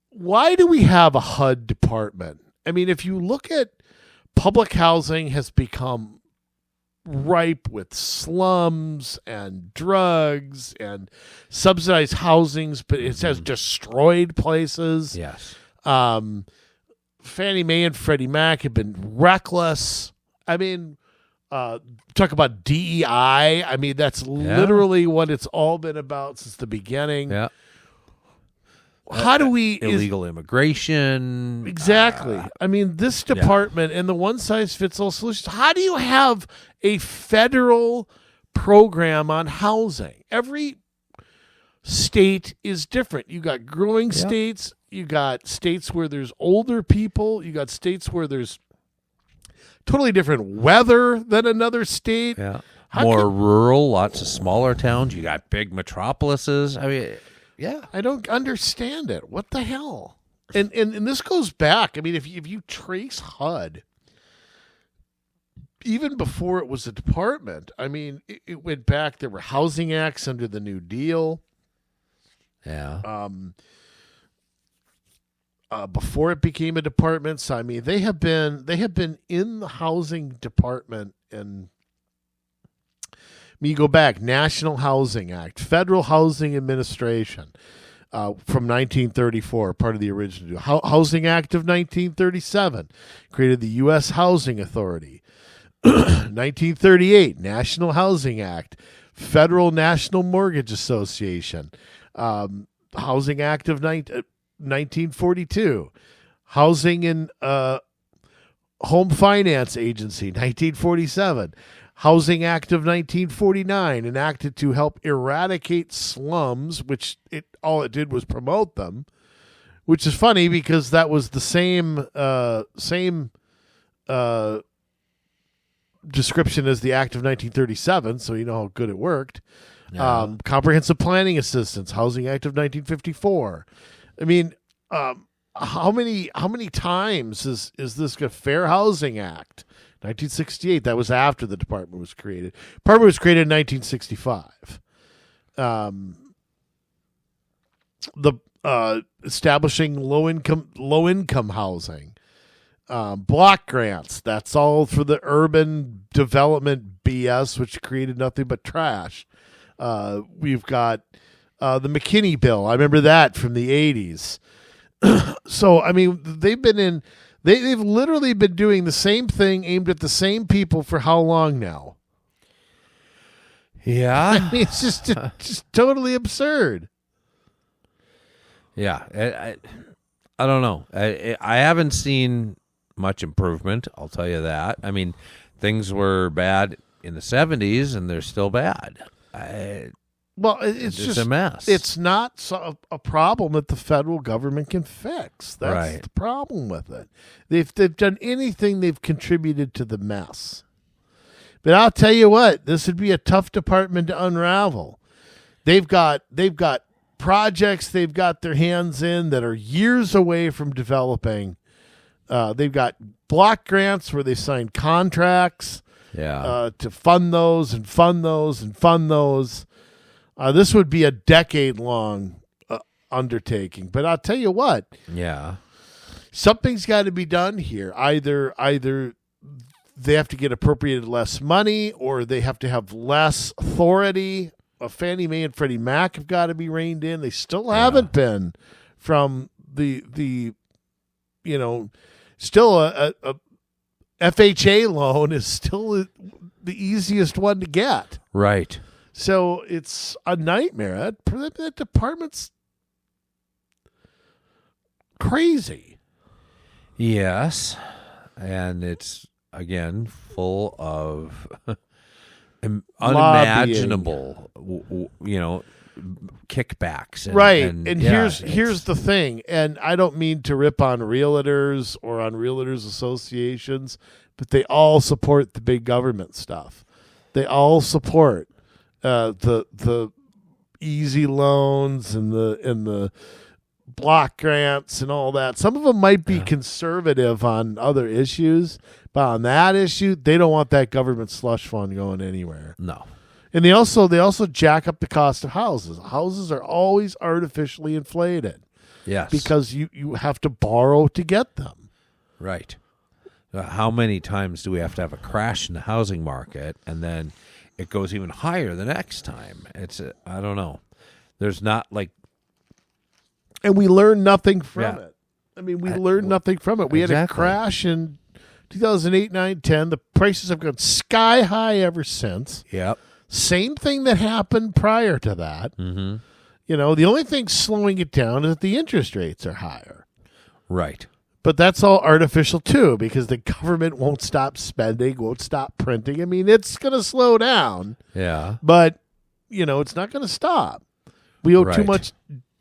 why do we have a HUD department? I mean, if you look at public housing has become ripe with slums and drugs and subsidized housings, but it has destroyed places. Yes. Fannie Mae and Freddie Mac have been reckless. I mean, talk about DEI. I mean, that's literally what it's all been about since the beginning. Yeah. How do we illegal immigration? Exactly. I mean, this department and the one-size-fits-all solutions. How do you have a federal program on housing? Every state is different. You got growing states. You got states where there's older people. You got states where there's totally different weather than another state. Yeah. more rural, lots of smaller towns. You got big metropolises. I mean, yeah. I don't understand it. What the hell? And this goes back. I mean, if you trace HUD, even before it was a department, I mean, it went back. There were housing acts under the New Deal. Yeah. Before it became a department. So I mean, they have been in the housing department, and you go back, National Housing Act, Federal Housing Administration, from 1934, part of the original Housing Act of 1937, created the U.S. Housing Authority. 1938, National Housing Act, Federal National Mortgage Association, Housing Act of 1942, Housing and Home Finance Agency, 1947, Housing Act of 1949, enacted to help eradicate slums, which all it did was promote them, which is funny because that was the same description as the Act of 1937, so you know how good it worked. Yeah. Comprehensive Planning Assistance, Housing Act of 1954. I mean, how many times is this a Fair Housing Act? 1968. That was after the department was created. Department was created in 1965. The establishing low income housing. Block grants, that's all for the urban development BS, which created nothing but trash. We've got the McKinney bill. I remember that from the 80s. So, I mean, they've literally been doing the same thing aimed at the same people for how long now? Yeah. I mean, it's just totally absurd. Yeah. I don't know. I haven't seen much improvement, I'll tell you that. I mean, things were bad in the 70s, and they're still bad. It's just a mess. It's not a problem that the federal government can fix. That's right. the problem with it. They've done anything, they've contributed to the mess. But I'll tell you what, this would be a tough department to unravel. They've got projects they've got their hands in that are years away from developing. They've got block grants where they sign contracts to fund those and fund those and fund those. This would be a decade-long undertaking. But I'll tell you what. Yeah. Something's got to be done here. Either they have to get appropriated less money, or they have to have less authority. Fannie Mae and Freddie Mac have got to be reined in. They still haven't been from the still a FHA loan is still the easiest one to get. Right. So it's a nightmare. That department's crazy. Yes. And it's, again, full of unimaginable, kickbacks. And here's the thing, and I don't mean to rip on realtors or on realtors associations, but they all support the big government stuff. They all support the easy loans and the block grants and all that. Some of them might be conservative on other issues, but on that issue, they don't want that government slush fund going anywhere. No. And they also jack up the cost of houses. Houses are always artificially inflated. Yes. Because you have to borrow to get them. Right. How many times do we have to have a crash in the housing market, and then it goes even higher the next time? I don't know. There's not like... And we learn nothing from it. I mean, we learned nothing from it. We had a crash in 2008, 9, 10. The prices have gone sky high ever since. Yep. Same thing that happened prior to that. Mm-hmm. The only thing slowing it down is that the interest rates are higher. Right. But that's all artificial, too, because the government won't stop spending, won't stop printing. I mean, it's going to slow down. Yeah. But, it's not going to stop. We owe too much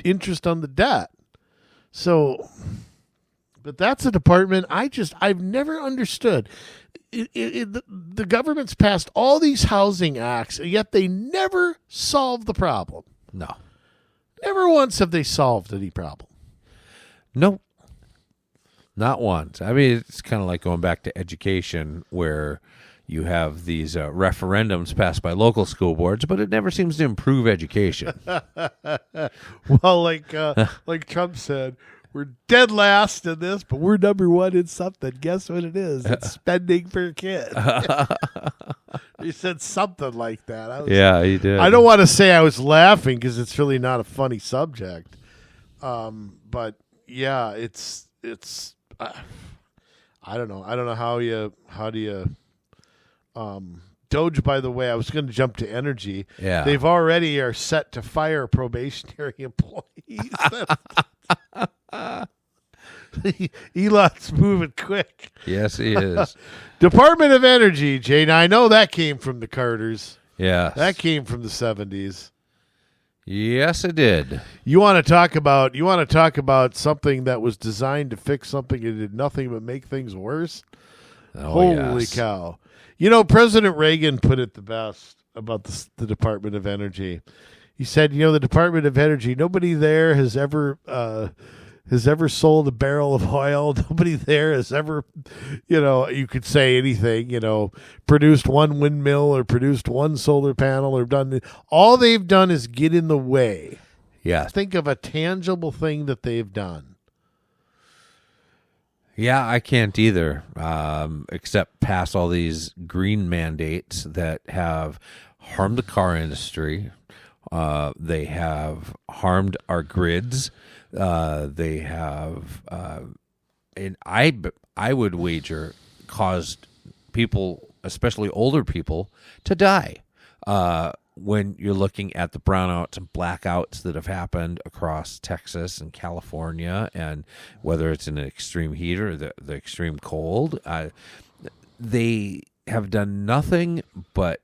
interest on the debt. So, but that's a department I've never understood. the government's passed all these housing acts, and yet they never solve the problem. No. Never once have they solved any problem. Nope. Not once. I mean, it's kind of like going back to education where you have these referendums passed by local school boards, but it never seems to improve education. Well, like Trump said, we're dead last in this, but we're number one in something. Guess what it is? It's spending per kid. He said something like that. Yeah, he did. I don't want to say I was laughing because it's really not a funny subject. But yeah, it's. I don't know. I don't know how do you. Doge, by the way, I was going to jump to energy. Yeah. They've already are set to fire probationary employees. Elon's moving quick. Yes, he is. Department of Energy, Jane. I know that came from the Carters. Yeah. That came from the 70s. Yes, it did. You want to talk about something that was designed to fix something and did nothing but make things worse? Oh, Holy yes. cow. You know, President Reagan put it the best about the Department of Energy. He said, the Department of Energy, nobody there has ever sold a barrel of oil. Nobody there has ever, you could say anything, produced one windmill or produced one solar panel or done. All they've done is get in the way. Yeah. Think of a tangible thing that they've done. Yeah, I can't either, except pass all these green mandates that have harmed the car industry. They have harmed our grids. They have, and I would wager, caused people, especially older people, to die. When you're looking at the brownouts and blackouts that have happened across Texas and California, and whether it's in an extreme heat or the extreme cold, they have done nothing but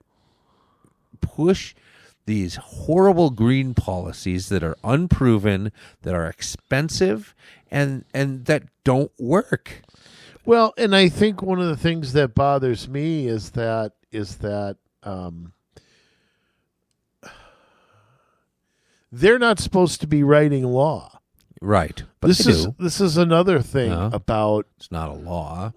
push these horrible green policies that are unproven, that are expensive, and that don't work. Well, and I think one of the things that bothers me is that they're not supposed to be writing law. Right. But this is another thing about. It's not a law.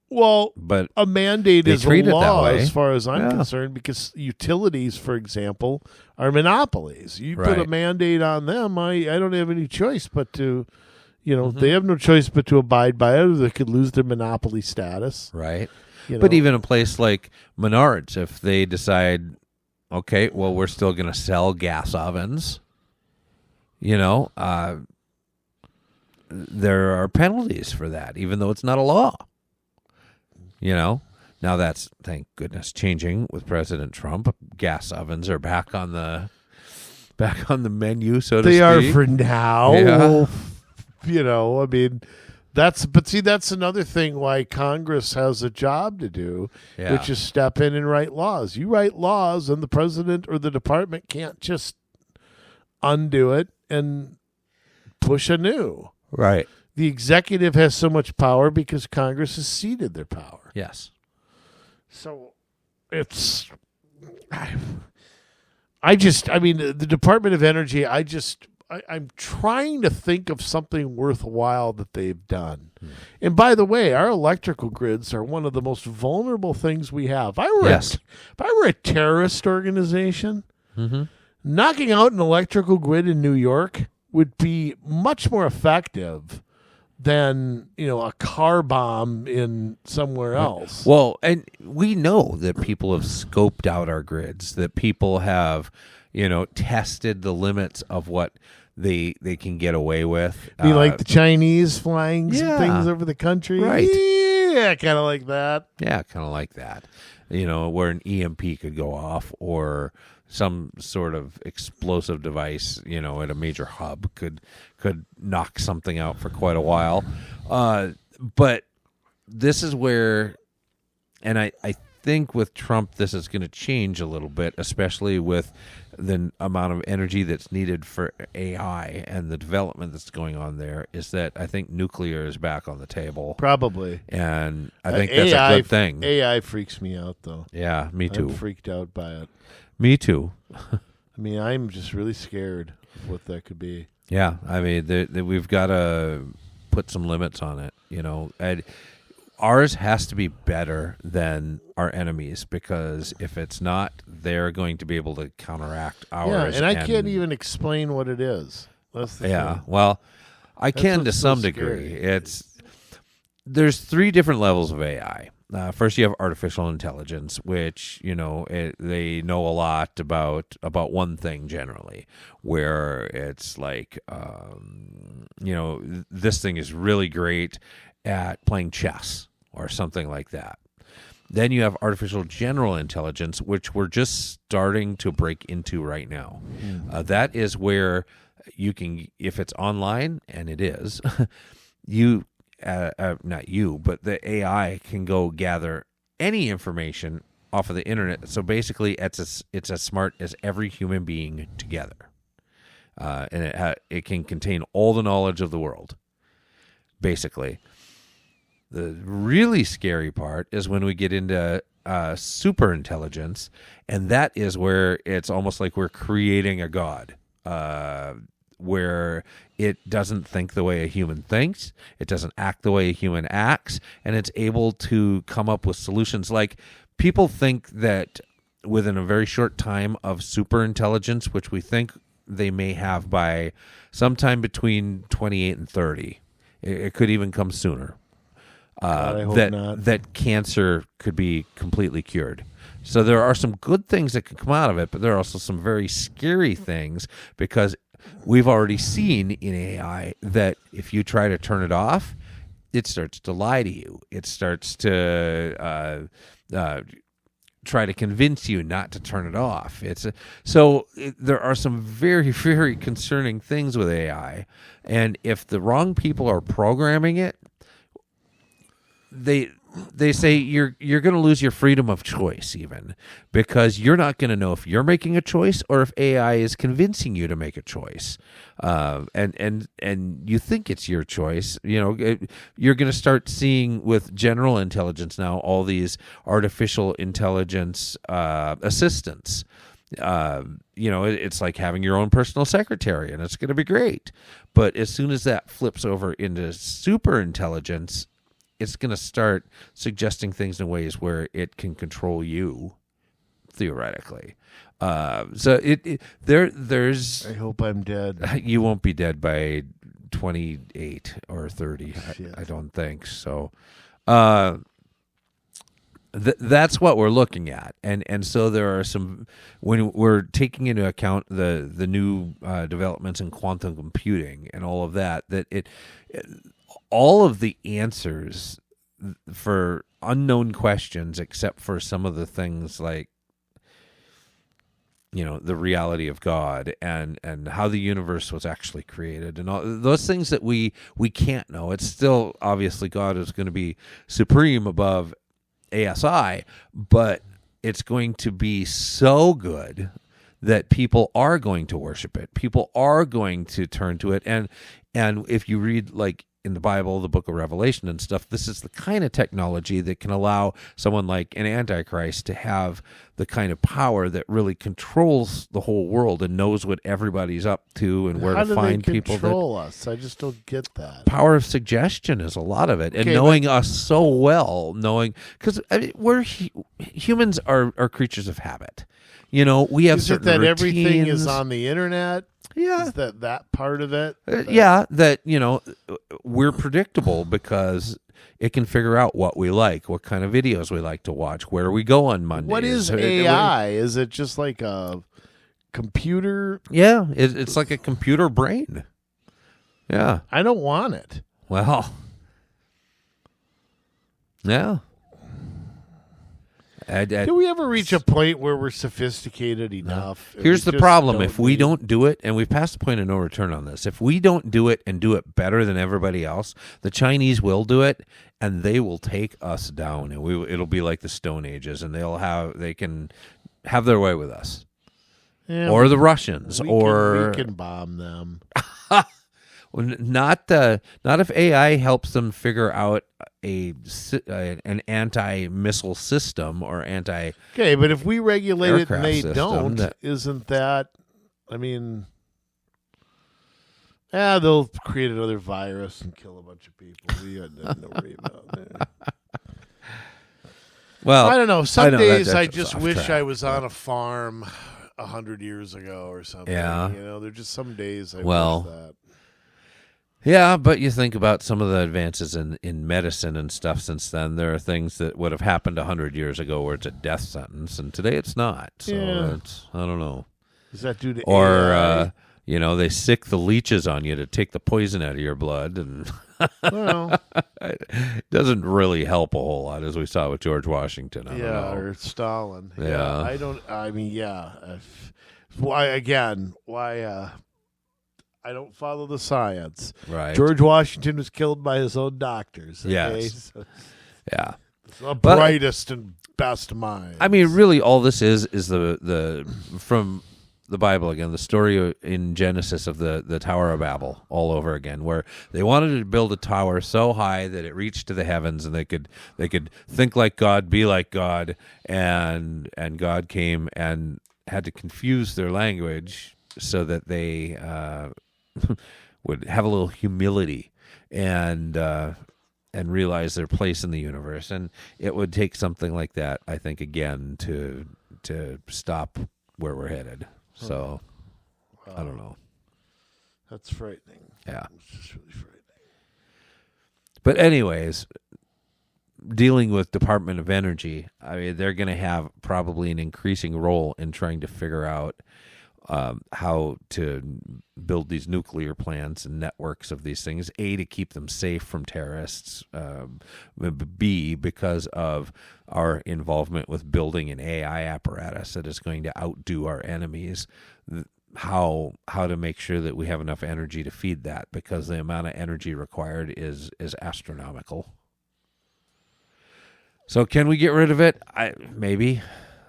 Well, but a mandate is a treat it that law way. as far as I'm concerned, because utilities, for example, are monopolies. You put a mandate on them, I don't have any choice but to, they have no choice but to abide by it, or they could lose their monopoly status. Right. But even a place like Menards, if they decide, okay, well, we're still going to sell gas ovens, there are penalties for that, even though it's not a law. Now that's, thank goodness, changing with President Trump. Gas ovens are back on the menu, so to speak. They are for now. Yeah. That's another thing why Congress has a job to do, which is step in and write laws. You write laws, and the president or the department can't just undo it and push anew. Right. The executive has so much power because Congress has ceded their power. Yes. So it's, the Department of Energy, I'm trying to think of something worthwhile that they've done. And by the way, our electrical grids are one of the most vulnerable things we have. If I were a terrorist organization, knocking out an electrical grid in New York would be much more effective than a car bomb in somewhere else. Well, and we know that people have scoped out our grids, that people have, tested the limits of what they can get away with. Be like the Chinese flying some things over the country, right? Yeah, kind of like that. Yeah, kind of like that. Where an EMP could go off, or some sort of explosive device, at a major hub could knock something out for quite a while. But this is where, and I think with Trump, this is going to change a little bit, especially with the amount of energy that's needed for AI and the development that's going on there, is that I think nuclear is back on the table. Probably. And I think that's a good thing. AI freaks me out, though. Yeah, me too. I'm freaked out by it. Me too. I mean, I'm just really scared of what that could be. Yeah, I mean, we've got to put some limits on it, And ours has to be better than our enemies, because if it's not, they're going to be able to counteract ours. Yeah, and I can't even explain what it is. That's the thing. Well, I can to some so degree. There's 3 different levels of AI. First, you have artificial intelligence, which they know a lot about one thing generally, where it's like this thing is really great at playing chess or something like that. Then you have artificial general intelligence, which we're just starting to break into right now. That is where you can, if it's online, and it is, not you, but the AI can go gather any information off of the internet. So basically, it's as smart as every human being together, and it can contain all the knowledge of the world, basically. The really scary part is when we get into super intelligence, and that is where it's almost like we're creating a god, where it doesn't think the way a human thinks, it doesn't act the way a human acts, and it's able to come up with solutions. Like, people think that within a very short time of super intelligence, which we think they may have by sometime between 28 and 30, it could even come sooner. God, I hope not. That cancer could be completely cured. So there are some good things that can come out of it, but there are also some very scary things, because we've already seen in AI that if you try to turn it off, it starts to lie to you. It starts to try to convince you not to turn it off. There are some very, very concerning things with AI, and if the wrong people are programming it, they say you're going to lose your freedom of choice, even, because you're not going to know if you're making a choice or if AI is convincing you to make a choice, and you think it's your choice. You're going to start seeing with general intelligence now all these artificial intelligence assistants. It's like having your own personal secretary, and it's going to be great. But as soon as that flips over into super intelligence, it's going to start suggesting things in ways where it can control you, theoretically. There's. I hope I'm dead. You won't be dead by 28 or 30. I don't think so. That's what we're looking at, and so there are some, when we're taking into account the new developments in quantum computing and all of that all of the answers for unknown questions, except for some of the things like, the reality of God and how the universe was actually created, and all those things that we can't know. It's still, obviously, God is going to be supreme above ASI, but it's going to be so good that people are going to worship it. People are going to turn to it, and if you read, like, in the Bible, the book of Revelation and stuff, this is the kind of technology that can allow someone like an Antichrist to have the kind of power that really controls the whole world and knows what everybody's up to and where to find people. How do they control us? I just don't get that. Power of suggestion is a lot of it, and knowing us so well, because we're humans are creatures of habit. We have certain routines. Everything is on the internet? Yeah. Is that part of it? We're predictable because it can figure out what we like, what kind of videos we like to watch, where we go on Mondays. What is AI? Is it just like a computer? Yeah, it's like a computer brain. Yeah. I don't want it. Well, yeah. Do we ever reach a point where we're sophisticated enough? Here's the problem. If we don't do it, and we've passed the point of no return on this, if we don't do it and do it better than everybody else, the Chinese will do it, and they will take us down, and it'll be like the Stone Ages, and they can have their way with us, or the Russians, we can bomb them. Not if AI helps them figure out an anti-missile system or anti. Okay, but if we regulate it and they system, don't, isn't that? I mean, they'll create another virus and kill a bunch of people. We got nothing to worry about there. Well, I don't know. Some days I just wish track, I was on a farm 100 years ago or something. Yeah. There's just some days I wish that. Yeah, but you think about some of the advances in medicine and stuff since then. There are things that would have happened 100 years ago where it's a death sentence, and today it's not. So I don't know. Is that due to AI? They sick the leeches on you to take the poison out of your blood, and well, it doesn't really help a whole lot, as we saw with George Washington. I don't know. Or Stalin. Yeah. Why I don't follow the science. Right. George Washington was killed by his own doctors. Okay? Yes. So the brightest and best minds. I mean, really, all this is the from the Bible again, the story in Genesis of the Tower of Babel all over again, where they wanted to build a tower so high that it reached to the heavens, and they could think like God, be like God, and God came and had to confuse their language so that they would have a little humility and realize their place in the universe. And it would take something like that, I think, again to stop where we're headed. So, I don't know. That's frightening. Yeah. It's just really frightening. But anyways, dealing with Department of Energy, I mean, they're going to have probably an increasing role in trying to figure out how to build these nuclear plants and networks of these things, A, to keep them safe from terrorists, B, because of our involvement with building an AI apparatus that is going to outdo our enemies, how to make sure that we have enough energy to feed that, because the amount of energy required is astronomical. So can we get rid of it? Maybe.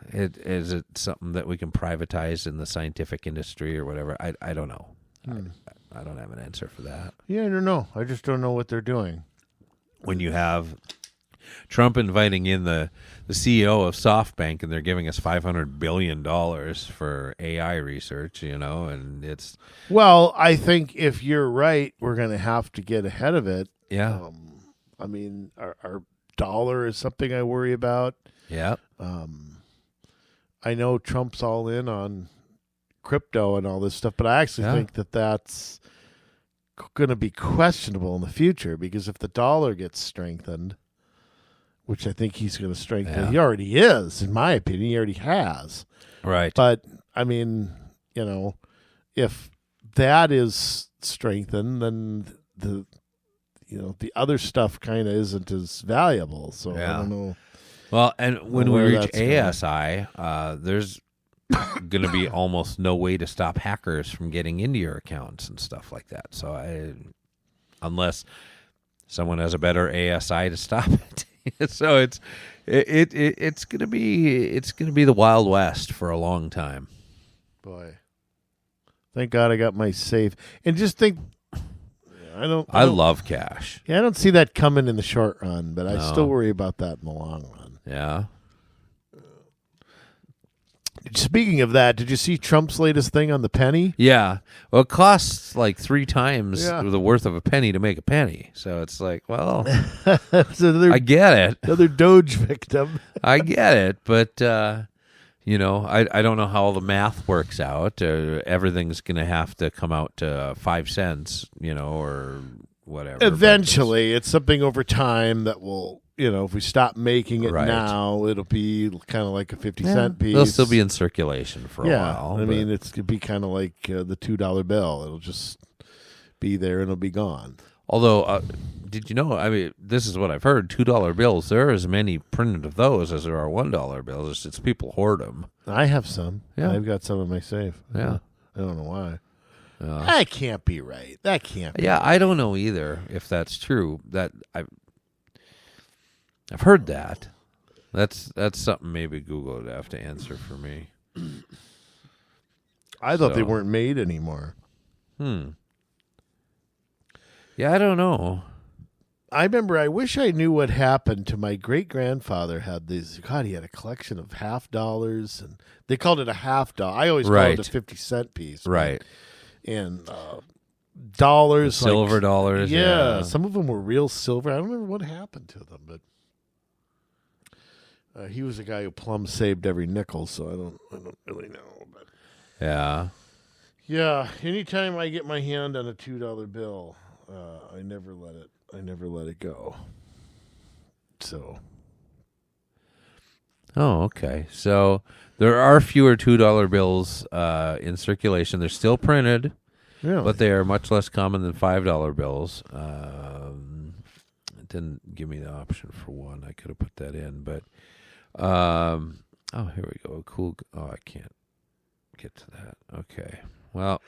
Is it something that we can privatize in the scientific industry or whatever? I don't know. I don't have an answer for that. Yeah, I don't know. I just don't know what they're doing. When you have Trump inviting in the CEO of SoftBank, and they're giving us $500 billion for AI research, and it's... Well, I think if you're right, we're going to have to get ahead of it. Yeah. I mean, our dollar is something I worry about. Yeah. I know Trump's all in on crypto and all this stuff, but I actually think that that's going to be questionable in the future, because if the dollar gets strengthened, which I think he's going to strengthen, he already is, in my opinion, he already has. Right. But, I mean, if that is strengthened, then the otother stuff kind of isn't as valuable. So I don't know. Well, and when we reach ASI, there's going to be almost no way to stop hackers from getting into your accounts and stuff like that. So unless someone has a better ASI to stop it. So it's going to be the Wild West for a long time. Boy. Thank God I got my safe. And just think, I love cash. Yeah, I don't see that coming in the short run, but I still worry about that in the long run. Yeah. Speaking of that, did you see Trump's latest thing on the penny? Yeah. Well, it costs like 3 times the worth of a penny to make a penny. So it's like, well, I get it. Another Doge victim. I get it, but I don't know how all the math works out. Everything's going to have to come out to 5 cents, or whatever. Eventually, it's something over time that will, if we stop making it now, it'll be kind of like a 50-cent piece. It'll still be in circulation for a while. I mean, it's going to be kind of like the $2 bill. It'll just be there and it'll be gone. Although, did you know, I mean, this is what I've heard, $2 bills, there are as many printed of those as there are $1 bills. It's people hoard them. I have some. Yeah. I've got some in my safe. Yeah. I don't know why. That can't be right. That can't be Yeah, right. I don't know either if that's true. I've heard that. That's something maybe Google would have to answer for me. I thought they weren't made anymore. Yeah, I don't know. I remember, I wish I knew what happened to my great-grandfather had these. God, he had a collection of $50, and they called it a $50. I always called it a 50-cent piece. Right. And dollars. Silver dollars. Yeah, some of them were real silver. I don't remember what happened to them, but he was a guy who plumb saved every nickel, so I don't really know. But yeah. Yeah, anytime I get my hand on a $2 bill, I never let it go. So. Oh, okay. So there are fewer $2 bills in circulation. They're still printed, but they are much less common than $5 bills. It didn't give me the option for one. I could have put that in, but here we go. Cool. Oh, I can't get to that. Okay. Well.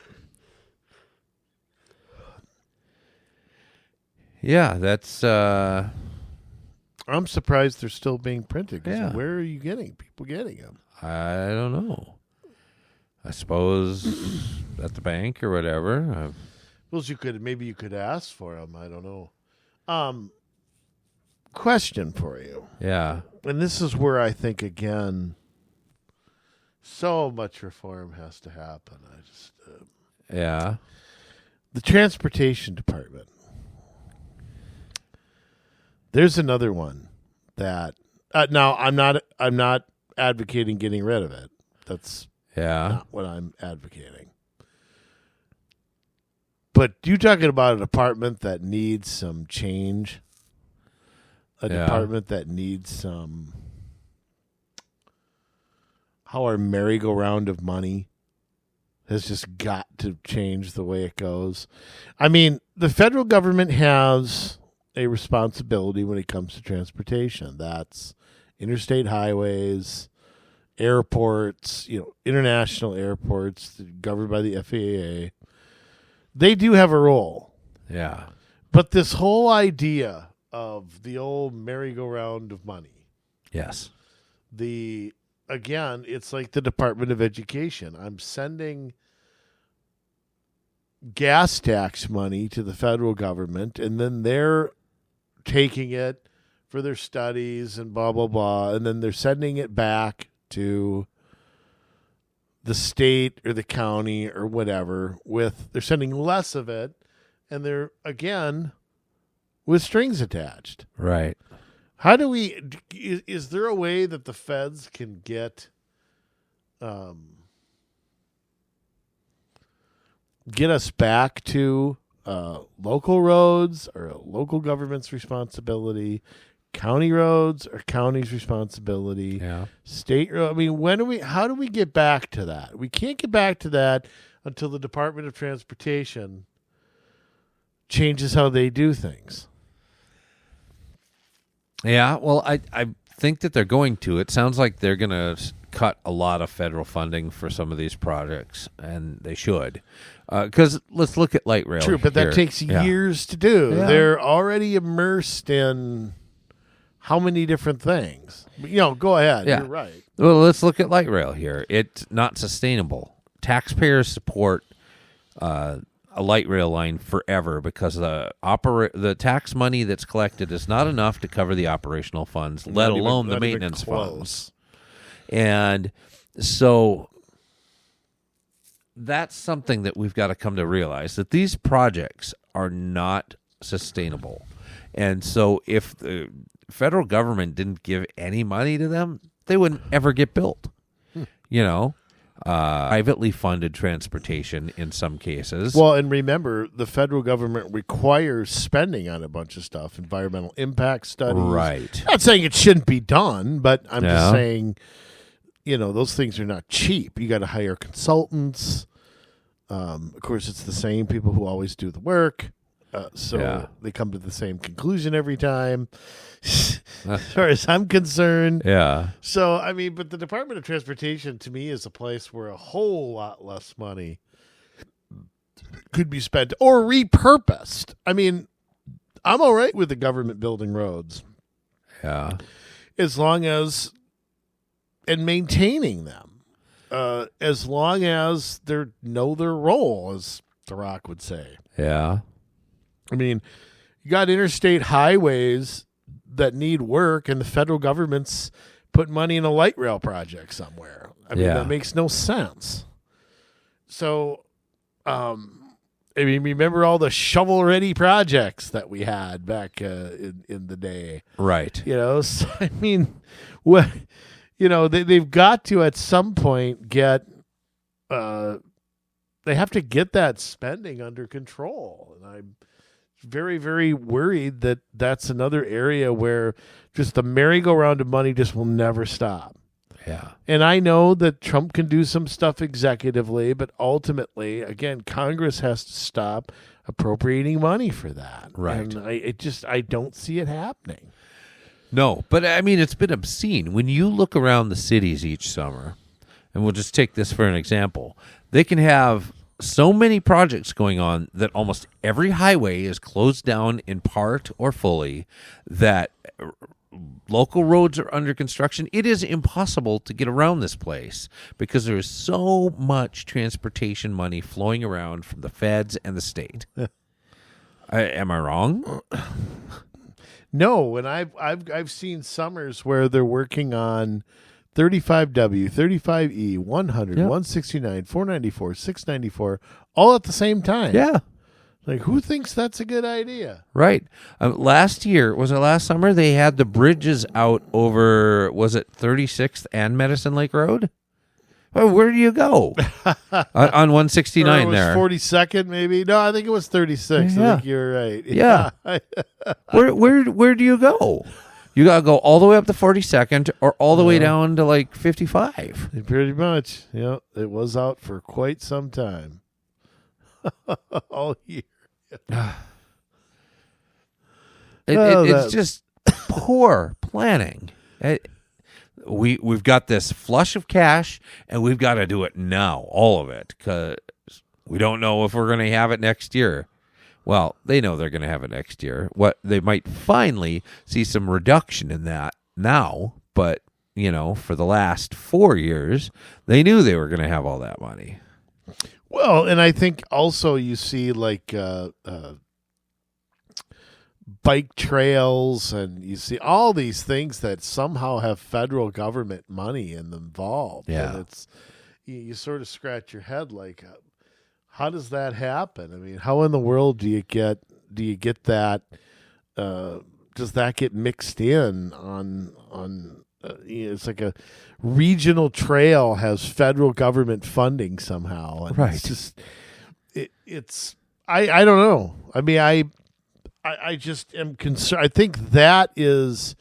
Yeah, that's. I'm surprised they're still being printed. Yeah. Where are you getting people getting them? I don't know. I suppose at the bank or whatever. Well, maybe you could ask for them. I don't know. Question for you. Yeah. And this is where I think, again, so much reform has to happen. Yeah. The transportation department. There's another one that now I'm not advocating getting rid of it. That's not what I'm advocating. But you talking about a department that needs some change, department that needs some. How our merry-go-round of money has just got to change the way it goes. I mean, the federal government has a responsibility when it comes to transportation. That's interstate highways, airports, international airports governed by the FAA. They do have a role. Yeah. But this whole idea of the old merry-go-round of money. Yes. Again, it's like the Department of Education. I'm sending gas tax money to the federal government, and then they're taking it for their studies and blah, blah, blah, and then they're sending it back to the state or the county or whatever they're sending less of it, and they're, again, with strings attached. Right. How do is there a way that the feds can get us back to local roads or local government's responsibility, county roads or county's responsibility, state road? I mean, how do we get back to that? We can't get back to that until the Department of Transportation changes how they do things. Yeah, well, I think that they're going to. It sounds like they're going to cut a lot of federal funding for some of these projects, and they should. Because let's look at light rail. True, but that takes years to do. Yeah. They're already immersed in how many different things? Go ahead. Yeah. You're right. Well, let's look at light rail here. It's not sustainable. Taxpayers support a light rail line forever because the tax money that's collected is not enough to cover the operational funds, let alone the maintenance funds. And so that's something that we've got to come to realize, that these projects are not sustainable. And so if the federal government didn't give any money to them, they wouldn't ever get built. Privately funded transportation in some cases. Well, and remember, the federal government requires spending on a bunch of stuff, environmental impact studies. Right. Not saying it shouldn't be done, but I'm just saying, those things are not cheap. You got to hire consultants. Of course, it's the same people who always do the work. They come to the same conclusion every time, as far as I'm concerned. Yeah. So, but the Department of Transportation, to me, is a place where a whole lot less money could be spent or repurposed. I'm all right with the government building roads. Yeah. As long as, and maintaining them, as long as they know their role, as The Rock would say. Yeah. I mean, you got interstate highways that need work, and the federal government's put money in a light rail project somewhere. I mean, that makes no sense. So, I mean, remember all the shovel-ready projects that we had back in the day, Right? You know, so, I mean, what, you know, they've got to at some point get, they have to get that spending under control, and I'm very, very worried that that's another area where just the merry-go-round of money just will never stop. Yeah. And I know that Trump can do some stuff executively, but ultimately, again, Congress has to stop appropriating money for that. Right. And I don't see it happening. No, but I mean, it's been obscene. When you look around the cities each summer, and we'll just take this for an example, they can have so many projects going on that almost every highway is closed down in part or fully, that local roads are under construction. It is impossible to get around this place because there is so much transportation money flowing around from the feds and the state. Am I wrong? No, and I've seen summers where they're working on 35W, 35E, 100, 169, 494, 694, all at the same time. Yeah. Like, who thinks that's a good idea? Right. Last year, was it last summer, they had the bridges out over, was it 36th and Medicine Lake Road? Well, where do you go? on 169 or it was there. 42nd, maybe? No, I think it was 36. Yeah. I think you're right. Yeah. Where do you go? You got to go all the way up to 42nd or all the way down to like 55. Pretty much. Yeah, it was out for quite some time. All year. It's just poor planning. We've got this flush of cash, and we've got to do it now, all of it, because we don't know if we're going to have it next year. Well, they know they're going to have it next year. What they might finally see some reduction in that now, but you know, for the last 4 years, they knew they were going to have all that money. Well, and I think also you see like bike trails, and you see all these things that somehow have federal government money in them involved. Yeah, and it's you sort of scratch your head like, how does that happen? I mean, how in the world do you get that? Does that get mixed in on? It's like a regional trail has federal government funding somehow. And right. It's just, it's I don't know. I mean, I just am concerned. I think that is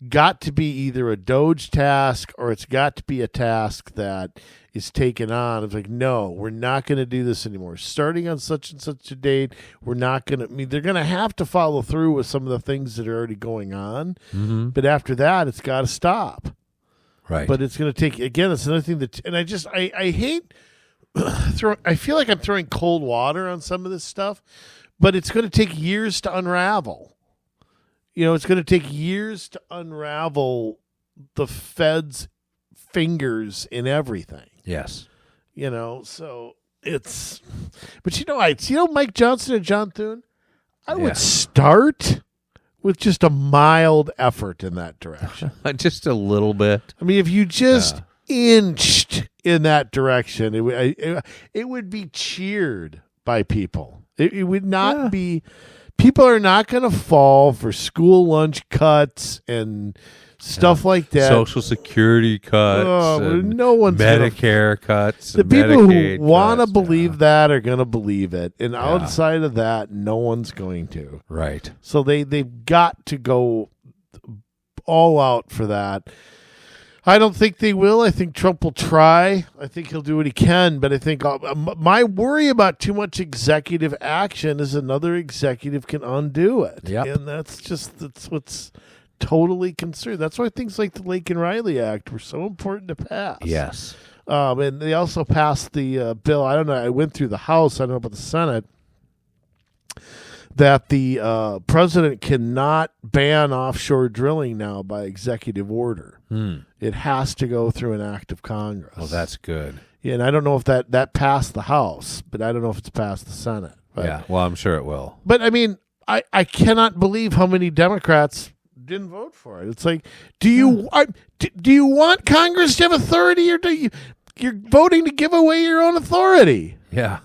got to be either a DOGE task or it's got to be a task that is taken on. It's like, no, we're not going to do this anymore. Starting on such and such a date, we're not going to. I mean, they're going to have to follow through with some of the things that are already going on. Mm-hmm. But after that, it's got to stop. Right. But it's going to take, again, it's another thing that, and I hate, I feel like I'm throwing cold water on some of this stuff, but it's going to take years to unravel. You know, it's going to take years to unravel the Fed's fingers in everything. Yes. You know, so it's, but you know, Mike Johnson and John Thune, I would start with just a mild effort in that direction. Just a little bit. I mean, if you just inched in that direction, it would be cheered by people. It would not be. People are not going to fall for school lunch cuts and stuff like that. Social Security cuts. No one's Medicare cuts. The people Medicaid who want to cuts, believe that are going to believe it, and outside of that, no one's going to. Right. So they've got to go all out for that. I don't think they will. I think Trump will try. I think he'll do what he can. But I think my worry about too much executive action is another executive can undo it. Yep. And that's what's totally concerned. That's why things like the Lake and Riley Act were so important to pass. Yes. And they also passed the bill. I don't know. I went through the House. I don't know about the Senate. that the president cannot ban offshore drilling now by executive order. It has to go through an act of Congress. Well, that's good. Yeah, and I don't know if that passed the House, but I don't know if it's passed the Senate. But, Yeah, well, I'm sure it will. But, I mean, I cannot believe how many Democrats didn't vote for it. It's like, do you want Congress to have authority, or you're voting to give away your own authority? Yeah.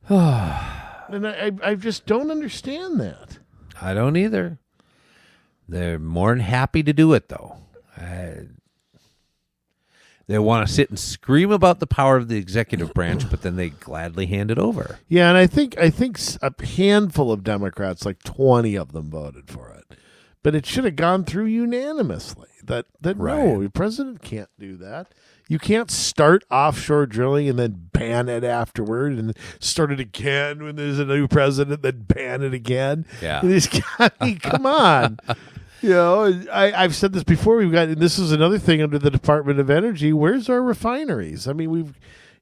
And I just don't understand that. I don't either. They're more than happy to do it, though. They want to sit and scream about the power of the executive branch, but then they gladly hand it over. Yeah, and I think a handful of Democrats, like 20 of them, voted for it. But it should have gone through unanimously. That Right. No, the president can't do that. You can't start offshore drilling and then ban it afterward, and start it again when there's a new president, then ban it again. Yeah. I mean, come on. You know, I've said this before. And this is another thing under the Department of Energy. Where's our refineries? I mean,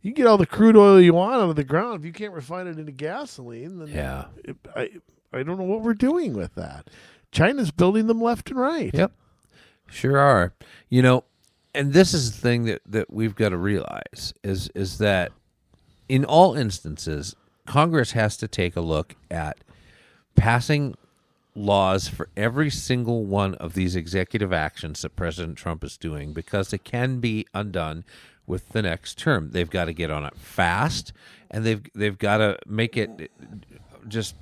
you can get all the crude oil you want out of the ground. If you can't refine it into gasoline, then Yeah. I don't know what we're doing with that. China's building them left and right. Yep. Sure are. You know, and this is the thing that we've got to realize is that in all instances, Congress has to take a look at passing laws for every single one of these executive actions that President Trump is doing, because it can be undone with the next term. They've got to get on it fast, and they've got to make it just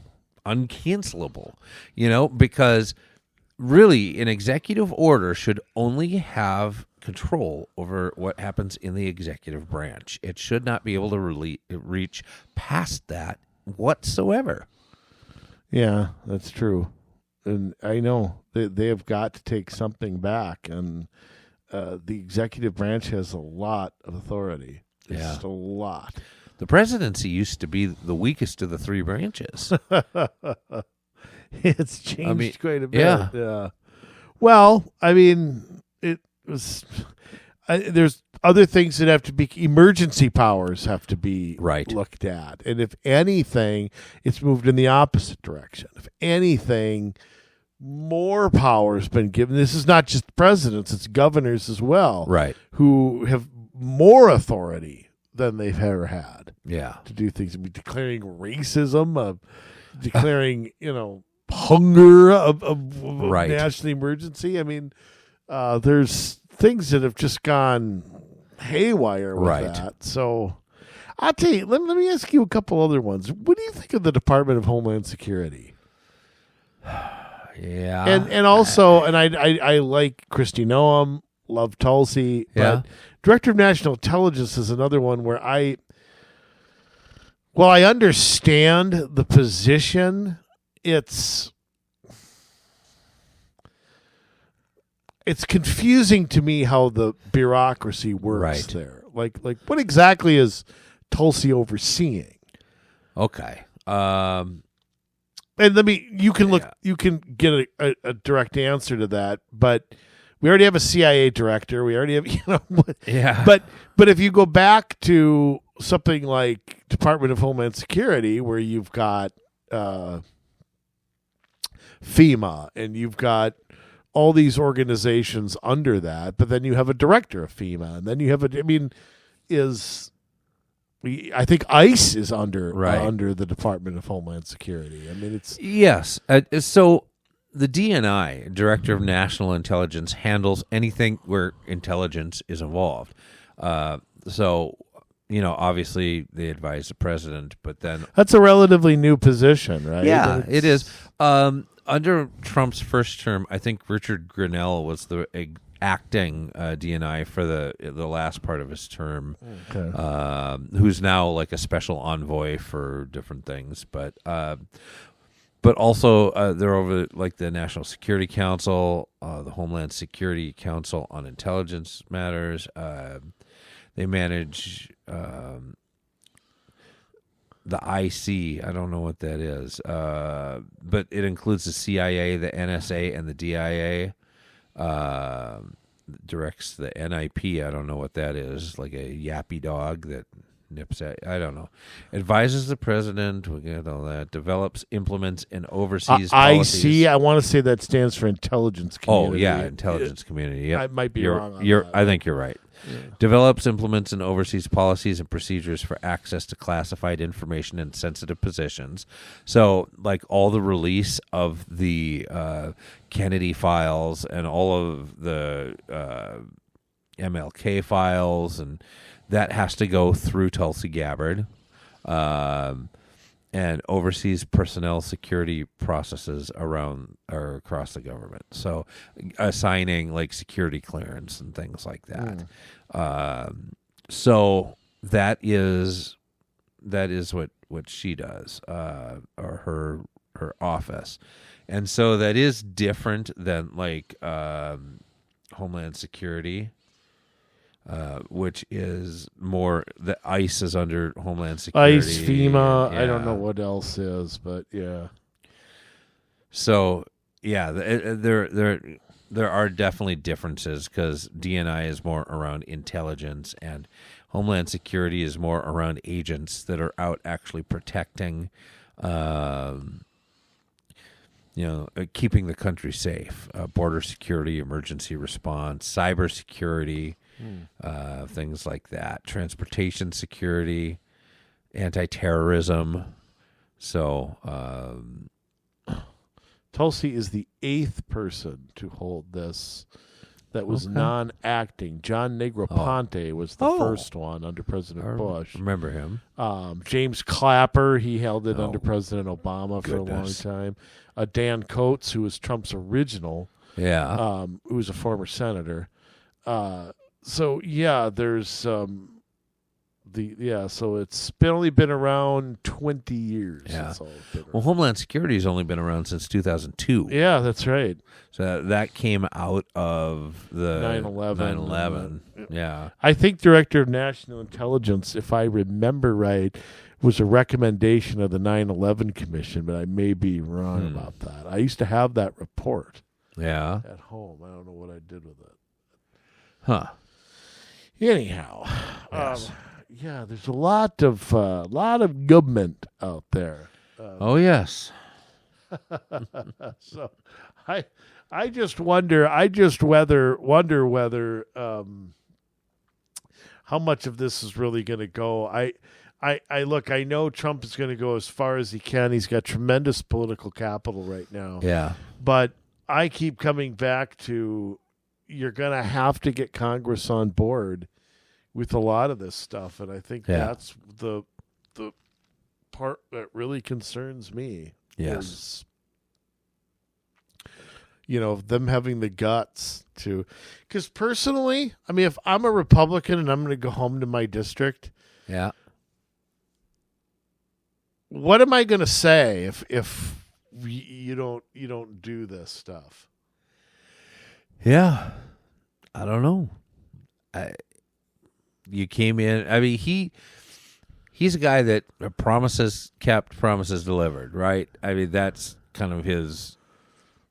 uncancelable, you know, because really an executive order should only have control over what happens in the executive branch. It should not be able to reach past that whatsoever. Yeah, that's true. And I know they have got to take something back, and the executive branch has a lot of authority. Just a lot. The presidency used to be the weakest of the three branches. It's changed quite a bit. Yeah. Well, I mean, it was. There's other things that have to be. Emergency powers have to be looked at, and if anything, it's moved in the opposite direction. If anything, more power has been given. This is not just presidents; it's governors as well, Right. who have more authority than they've ever had. Yeah. To do things, declaring racism, declaring hunger, of national emergency. I mean, there's things that have just gone haywire with that. So I'll tell you, let me ask you a couple other ones. What do you think of the Department of Homeland Security? Yeah. And also, and I like Kristi Noem, love Tulsi, but Director of National Intelligence is another one where I understand the position. It's confusing to me how the bureaucracy works there. Like what exactly is Tulsi overseeing? Okay. And you can get a direct answer to that, but we already have a CIA director. We already have, But if you go back to something like Department of Homeland Security, where you've got FEMA and you've got all these organizations under that, but then you have a director of FEMA, and then you have I think ICE is under the Department of Homeland Security. I mean, it's yes. So the DNI, Director of National Intelligence, handles anything where intelligence is involved. So obviously they advise the president, but then that's a relatively new position, right? Yeah, it is. Under Trump's first term, I think Richard Grenell was the acting DNI for the last part of his term, who's now like a special envoy for different things. But also they're over like the National Security Council, the Homeland Security Council on Intelligence Matters. They manage the IC. I don't know what that is, but it includes the CIA, the NSA, and the DIA. Directs the NIP. I don't know what that is. Like a yappy dog that nips at. I don't know. Advises the president. We get all that. Develops, implements, and oversees policies. I want to say that stands for intelligence community. Oh yeah, intelligence community. Yep. I might be wrong on that. I think you're right. Yeah. Develops, implements, and oversees policies and procedures for access to classified information and sensitive positions. So, like all the release of the Kennedy files and all of the MLK files, and that has to go through Tulsi Gabbard, and oversees personnel security processes around or across the government. So, assigning like security clearance and things like that. So that is what she does, or her office, and so that is different than like Homeland Security. Which is more, the ICE is under Homeland Security. ICE, FEMA, yeah. I don't know what else is, but yeah. So yeah, there are definitely differences because DNI is more around intelligence and Homeland Security is more around agents that are out actually protecting, keeping the country safe, border security, emergency response, cybersecurity. Things like that, transportation security, anti-terrorism. So Tulsi is the 8th person to hold this that was non-acting. John Negroponte was the first one under President Bush. Remember him. James Clapper, he held it under President Obama for a long time. Dan Coates, who was Trump's original, who was a former senator. So yeah, there's so it's only been around 20 years. Yeah. Well, Homeland Security has only been around since 2002. Yeah, that's right. So that came out of the 9/11. 9/11. Yeah. I think Director of National Intelligence, if I remember right, was a recommendation of the 9/11 Commission, but I may be wrong about that. I used to have that report. Yeah. At home. I don't know what I did with it. Huh. Anyhow, yes. There's a lot of government out there. Oh yes. So, I just wonder whether how much of this is really going to go. I know Trump is going to go as far as he can. He's got tremendous political capital right now. Yeah. But I keep coming back to, you're going to have to get Congress on board with a lot of this stuff, and I think that's the part that really concerns me. Yes. Is, them having the guts to, because personally, I mean, if I'm a Republican and I'm going to go home to my district, what am I going to say if you don't do this stuff? Yeah, I don't know. You came in. I mean, he's a guy that promises kept, promises delivered, right? I mean, that's kind of his.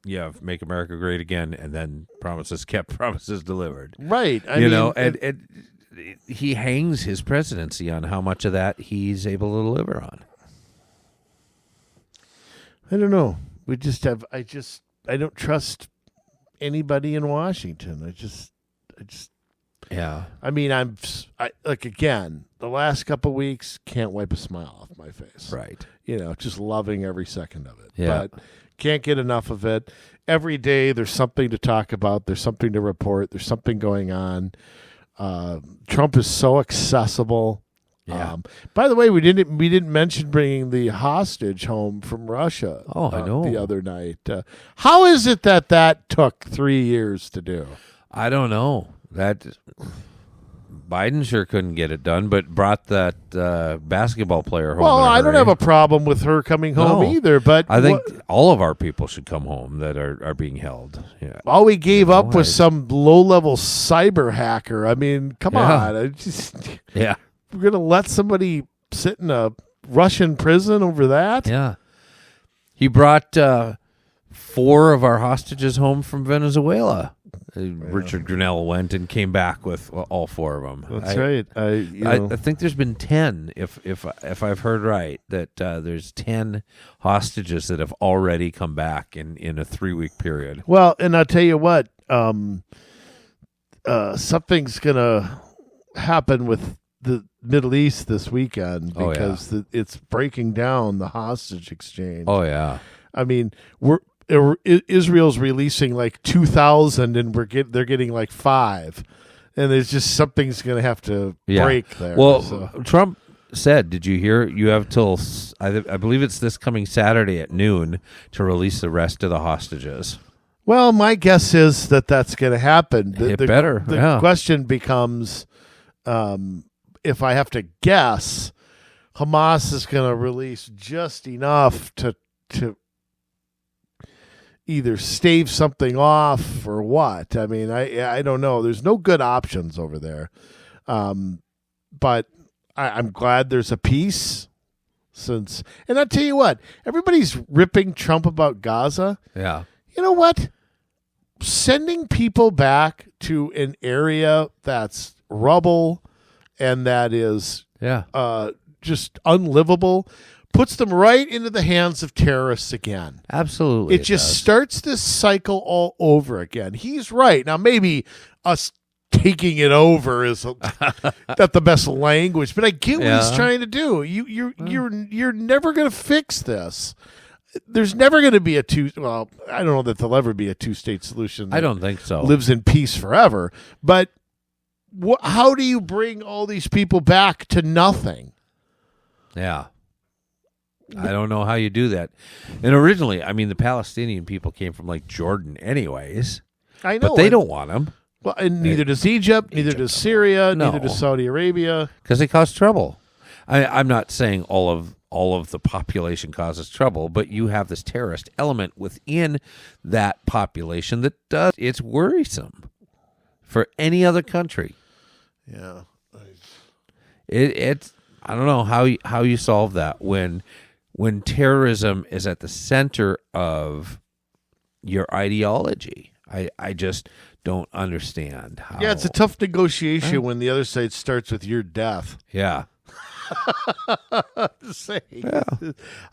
Yeah, make America great again, and then promises kept, promises delivered. Right. I mean, and he hangs his presidency on how much of that he's able to deliver on. I don't know. I don't trust anybody in Washington. I just. Yeah. I mean, again, the last couple of weeks, can't wipe a smile off my face. Right. Just loving every second of it. Yeah. But can't get enough of it. Every day there's something to talk about. There's something to report. There's something going on. Trump is so accessible. Yeah. By the way, we didn't mention bringing the hostage home from Russia. I know. The other night. How is it that took 3 years to do? I don't know. That Biden sure couldn't get it done, but brought that basketball player home. Well, I don't have a problem with her coming home either, but I think all of our people should come home that are being held. Yeah. All we gave up was some low-level cyber hacker. I mean, come on. We're going to let somebody sit in a Russian prison over that? Yeah. He brought 4 of our hostages home from Venezuela. Richard Grinnell went and came back with all 4 of them. That's right. I think there's been 10, if I've heard right, that there's 10 hostages that have already come back in a 3-week period. Well, and I'll tell you what, something's gonna happen with the Middle East this weekend because it's breaking down the hostage exchange. Oh yeah. I mean, Israel's releasing like 2,000, and they're getting like 5, and there's just something's going to have to break there. Well, Trump said, did you hear? You have till I believe it's this coming Saturday at noon to release the rest of the hostages. Well, my guess is that that's going to happen. The question becomes, if I have to guess, Hamas is going to release just enough to either stave something off or what. I mean, I don't know. There's no good options over there. But I'm glad there's a peace and I'll tell you what, everybody's ripping Trump about Gaza. Yeah. You know what? Sending people back to an area that's rubble and that is just unlivable puts them right into the hands of terrorists again. Absolutely. It just starts this cycle all over again. He's right. Now, maybe us taking it over is not the best language, but I get what he's trying to do. You're never going to fix this. There's never going to be I don't know that there'll ever be a 2-state solution. I don't think so. Lives in peace forever. But how do you bring all these people back to nothing? Yeah. I don't know how you do that. And originally, I mean, the Palestinian people came from like Jordan anyways. I know. But they don't want them. Well, and neither does Egypt, neither does Syria, neither does Saudi Arabia. Because they cause trouble. I'm not saying all of the population causes trouble, but you have this terrorist element within that population that does. It's worrisome for any other country. Yeah. It's I don't know how you solve that when terrorism is at the center of your ideology. I just don't understand how. Yeah, it's a tough negotiation when the other side starts with your death. Yeah. Just saying. Yeah.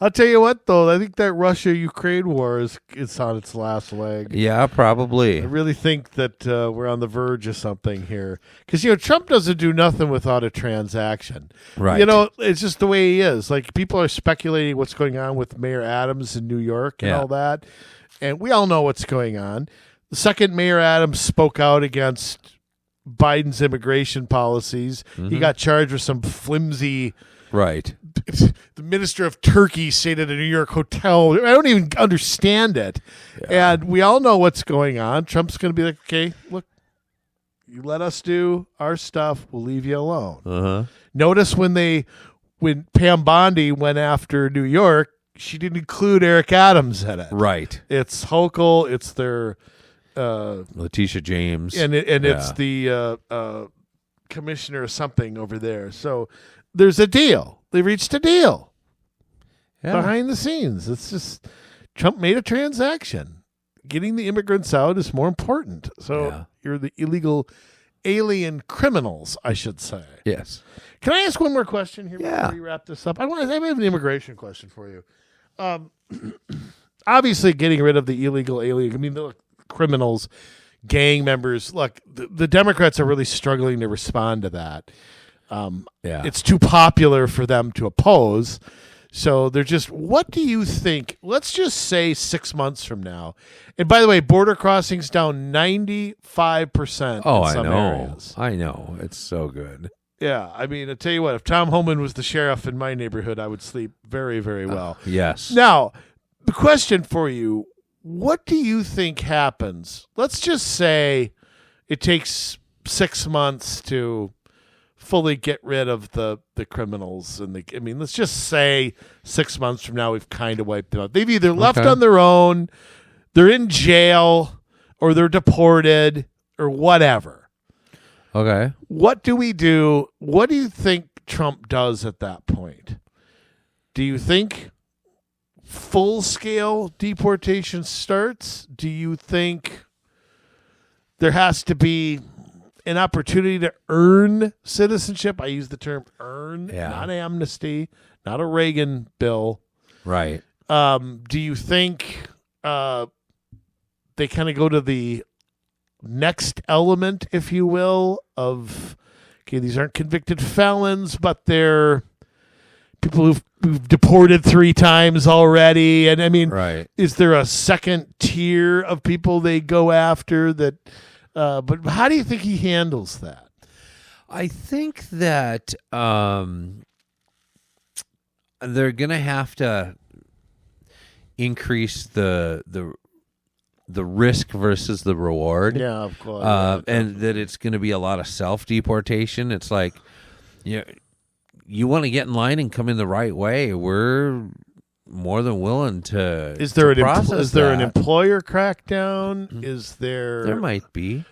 I'll tell you what, though. I think that Russia-Ukraine war is on its last leg. Yeah, probably. I really think that we're on the verge of something here. Because, Trump doesn't do nothing without a transaction. Right. It's just the way he is. Like, people are speculating what's going on with Mayor Adams in New York and all that. And we all know what's going on. The second Mayor Adams spoke out against Biden's immigration policies. Mm-hmm. He got charged with some flimsy. Right. The minister of Turkey stayed at a New York hotel. I don't even understand it. Yeah. And we all know what's going on. Trump's going to be like, okay, look, you let us do our stuff. We'll leave you alone. Uh-huh. Notice when Pam Bondi went after New York, she didn't include Eric Adams in it. Right. It's Hochul. It's their Letitia James, and it's the commissioner or something over there. So there's a deal. They reached a deal behind the scenes. It's just Trump made a transaction. Getting the immigrants out is more important. So you're the illegal alien criminals, I should say. Yes. Can I ask one more question here before we wrap this up? I have an immigration question for you. Obviously, getting rid of the illegal alien. I mean, the criminals, gang members. Look, the Democrats are really struggling to respond to that. It's too popular for them to oppose. So they're just, what do you think? Let's just say 6 months from now. And by the way, border crossings down 95% in some areas. I know. It's so good. Yeah. I mean, I tell you what, if Tom Homan was the sheriff in my neighborhood, I would sleep very, very well. Yes. Now, the question for you, what do you think happens? Let's just say it takes 6 months to fully get rid of the criminals. Let's just say 6 months from now, we've kind of wiped them out. They've either left on their own, they're in jail, or they're deported, or whatever. Okay. What do we do? What do you think Trump does at that point? Do you think full-scale deportation starts? Do you think there has to be an opportunity to earn citizenship. I use the term earn, not amnesty, not a Reagan bill. Right. Do you think they kind of go to the next element, if you will, of, okay, these aren't convicted felons, but they're people who've deported 3 times already. And I mean, is there a second tier of people they go after that? But how do you think he handles that? I think that they're going to have to increase the risk versus the reward. Yeah, of course. And that it's going to be a lot of self-deportation. It's like, you want to get in line and come in the right way. We're more than willing to. Is there an employer crackdown? Mm-hmm. Is there? There might be.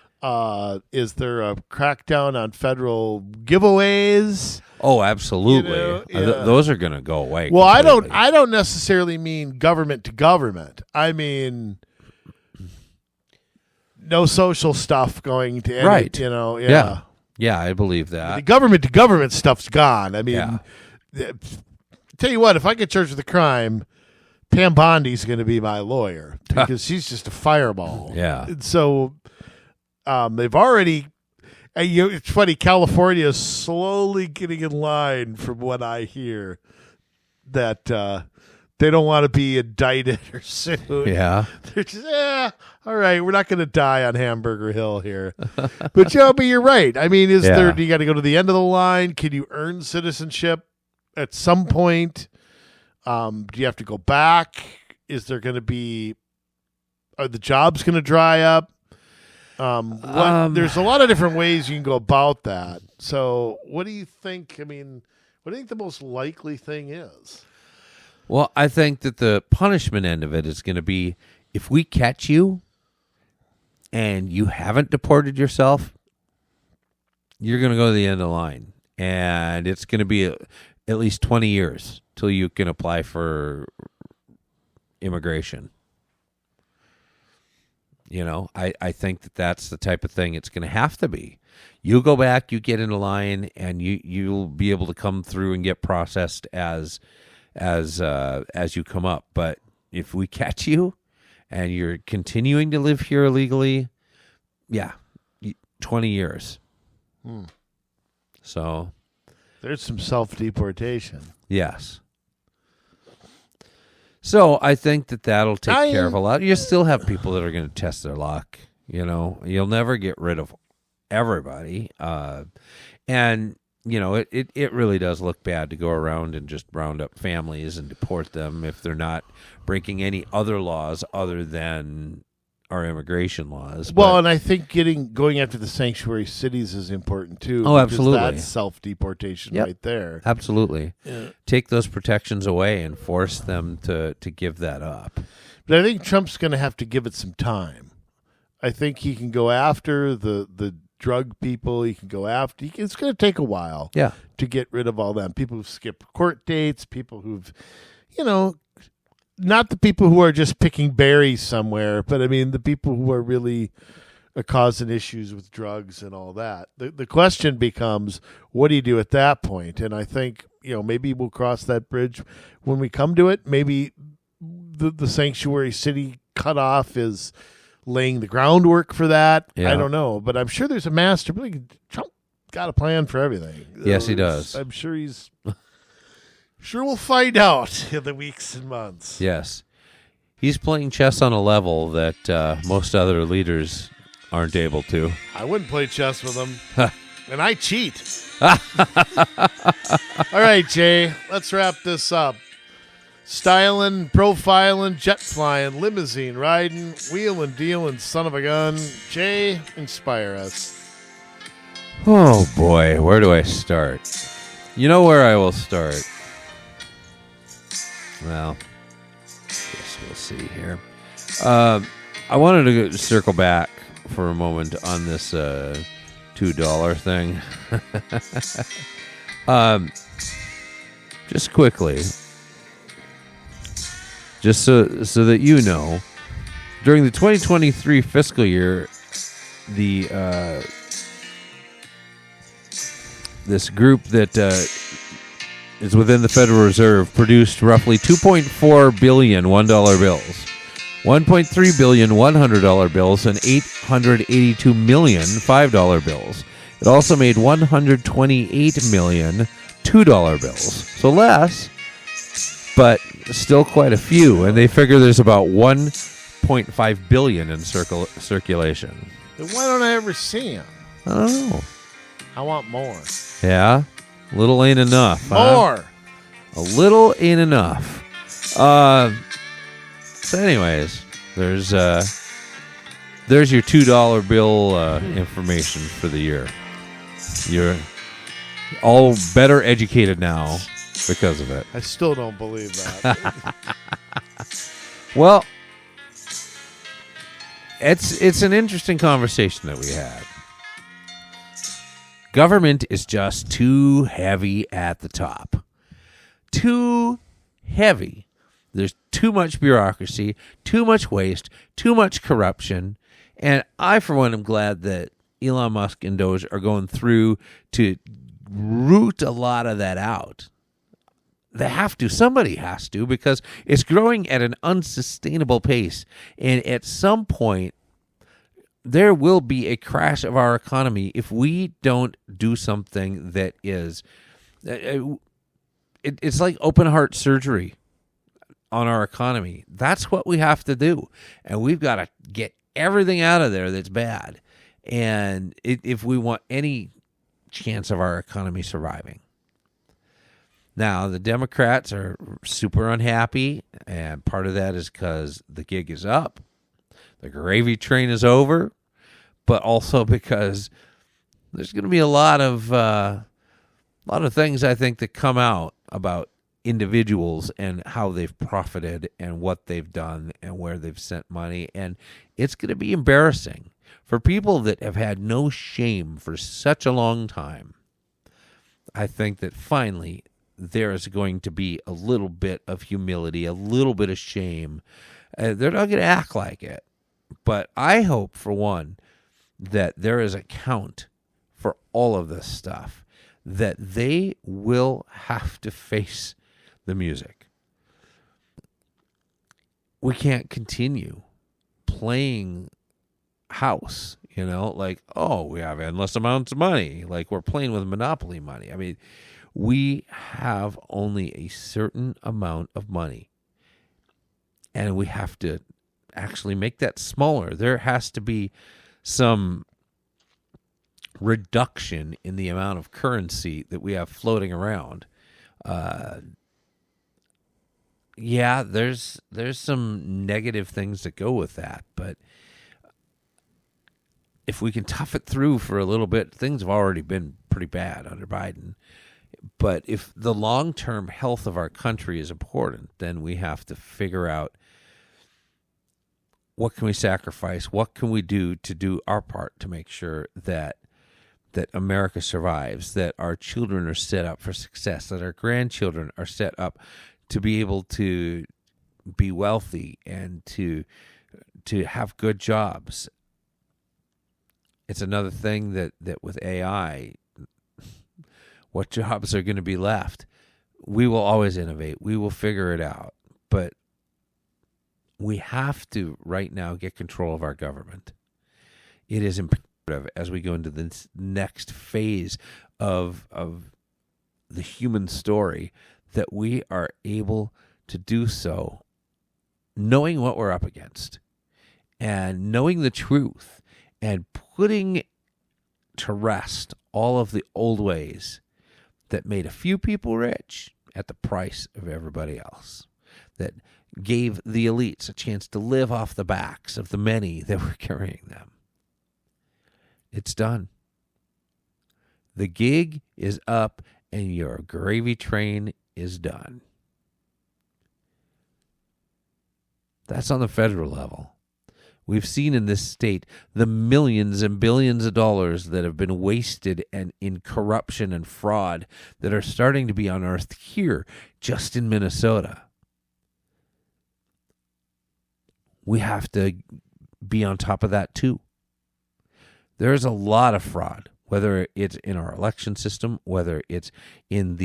Is there a crackdown on federal giveaways? Oh, absolutely. Those are going to go away. Well, completely. I don't necessarily mean government to government. I mean no social stuff going to any, right. Yeah, I believe that. The government to government stuff's gone. I mean, tell you what, if I get charged with a crime, Pam Bondi's going to be my lawyer because she's just a fireball. Yeah. And so they've already. It's funny. California is slowly getting in line, from what I hear, that they don't want to be indicted or sued. Yeah. They're just, all right, we're not going to die on Hamburger Hill here. But you're right. I mean, do you got to go to the end of the line? Can you earn citizenship at some point? Do you have to go back? Is there going to be, are the jobs going to dry up? There's a lot of different ways you can go about that. So what do you think? I mean, what do you think the most likely thing is? Well, I think that the punishment end of it is going to be, if we catch you and you haven't deported yourself, you're going to go to the end of the line. And it's going to be at least 20 years till you can apply for immigration. I think that that's the type of thing it's going to have to be. You go back, you get in a line, and you'll be able to come through and get processed as you come up. But if we catch you and you're continuing to live here illegally, 20 years. So there's some self-deportation. Yes. So I think that'll take care of a lot. You still have people that are going to test their luck. You'll never get rid of everybody. And it really does look bad to go around and just round up families and deport them if they're not breaking any other laws other than our immigration laws. Well, and I think going after the sanctuary cities is important too. Oh, absolutely. That's self-deportation right there. Absolutely. Yeah. Take those protections away and force them to give that up. But I think Trump's going to have to give it some time. I think he can go after the drug people. He can go after. It's going to take a while. To get rid of all them people who've skipped court dates. People who've, not the people who are just picking berries somewhere, but I mean the people who are really causing issues with drugs and all that. The question becomes, what do you do at that point? And I think maybe we'll cross that bridge when we come to it. Maybe the sanctuary city cutoff is laying the groundwork for that. Yeah. I don't know, but I'm sure there's a master. Trump got a plan for everything. Yes, he does. I'm sure he's. Sure, we'll find out in the weeks and months. Yes, he's playing chess on a level that most other leaders aren't able to. I wouldn't play chess with him, and I cheat. All right, Jay, let's wrap this up. Styling, profiling, jet flying, limousine riding, wheeling, dealing, son of a gun. Jay, inspire us. Oh, boy. Where do I start? You know where I will start. Well, guess we'll see here. I wanted to circle back for a moment on this $2 thing. Just quickly. Just so that you know, during the 2023 fiscal year, this group that is within the Federal Reserve produced roughly 2.4 billion $1 bills, 1.3 billion $100 bills, and 882 million $5 bills. It also made 128 million $2 bills. So less, but still quite a few. And they figure there's about 1.5 billion in circulation. Then why don't I ever see them? I don't know. I want more. Yeah? A little ain't enough. More. Huh? A little ain't enough. So anyways, there's your $2 bill information for the year. You're all better educated now because of it. I still don't believe that. Well, it's an interesting conversation that we had. Government is just too heavy at the top. Too heavy. There's too much bureaucracy, too much waste, too much corruption. And I, for one, am glad that Elon Musk and Doge are going through to root a lot of that out. They have to. Somebody has to, because it's growing at an unsustainable pace. And at some point, there will be a crash of our economy if we don't do something that is... It's like open heart surgery on our economy. That's what we have to do. And we've got to get everything out of there that's bad. And if we want any chance of our economy surviving. Now, the Democrats are super unhappy, and part of that is because the gig is up. The gravy train is over, but also because there's going to be a lot of things, I think, that come out about individuals and how they've profited and what they've done and where they've sent money. And it's going to be embarrassing for people that have had no shame for such a long time. I think that finally there is going to be a little bit of humility, a little bit of shame. They're not going to act like it. But I hope, for one, that there is a count for all of this stuff, that they will have to face the music. We can't continue playing house, like, oh, we have endless amounts of money, like we're playing with Monopoly money. I mean, we have only a certain amount of money, and we have to actually make that smaller. There has to be some reduction in the amount of currency that we have floating around. Yeah, there's some negative things that go with that, but if we can tough it through for a little bit, things have already been pretty bad under Biden. But if the long-term health of our country is important, then we have to figure out what can we sacrifice, what can we do to do our part to make sure that America survives, that our children are set up for success, that our grandchildren are set up to be able to be wealthy and to have good jobs. It's another thing that with AI, what jobs are going to be left? We will always innovate. We will figure it out. But we have to right now get control of our government. It is imperative as we go into the next phase of the human story that we are able to do so knowing what we're up against and knowing the truth and putting to rest all of the old ways that made a few people rich at the price of everybody else, that gave the elites a chance to live off the backs of the many that were carrying them. It's done. The gig is up and your gravy train is done. That's on the federal level. We've seen in this state the millions and billions of dollars that have been wasted and in corruption and fraud that are starting to be unearthed here, just in Minnesota. We have to be on top of that too. There's a lot of fraud, whether it's in our election system, whether it's in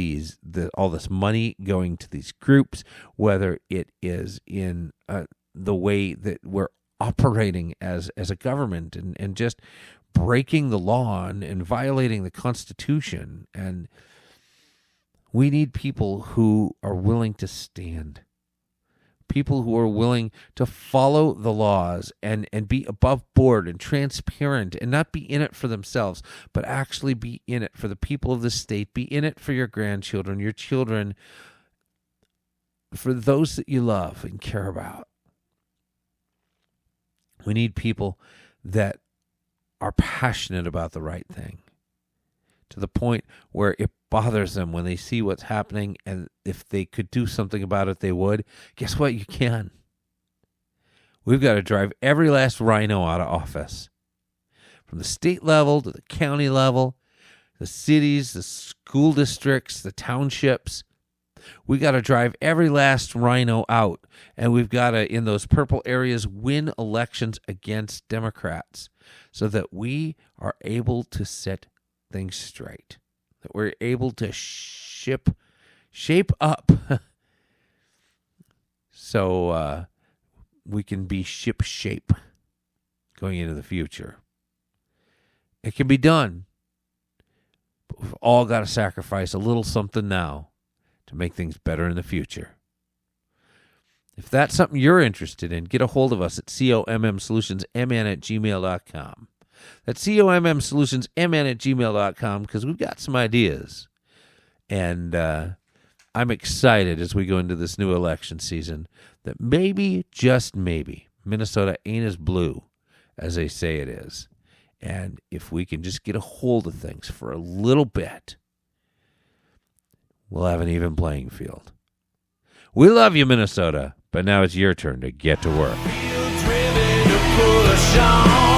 all this money going to these groups, whether it is in the way that we're operating as a government and just breaking the law and violating the Constitution. And we need people who are willing to stand. People who are willing to follow the laws and be above board and transparent and not be in it for themselves, but actually be in it for the people of the state, be in it for your grandchildren, your children, for those that you love and care about. We need people that are passionate about the right thing, to the point where it bothers them when they see what's happening, and if they could do something about it, they would. Guess what? You can. We've got to drive every last rhino out of office, from the state level to the county level, the cities, the school districts, the townships. We got to drive every last rhino out, and we've got to, in those purple areas, win elections against Democrats so that we are able to set things straight, that we're able to shape up so we can be ship shape going into the future. It can be done, but we've all got to sacrifice a little something now to make things better in the future. If that's something you're interested in, get a hold of us at commsolutionsmn@gmail.com. That's commsolutionsmn@gmail.com, because we've got some ideas. And I'm excited as we go into this new election season that maybe, just maybe, Minnesota ain't as blue as they say it is. And if we can just get a hold of things for a little bit, we'll have an even playing field. We love you, Minnesota, but now it's your turn to get to work. Feel driven to push on.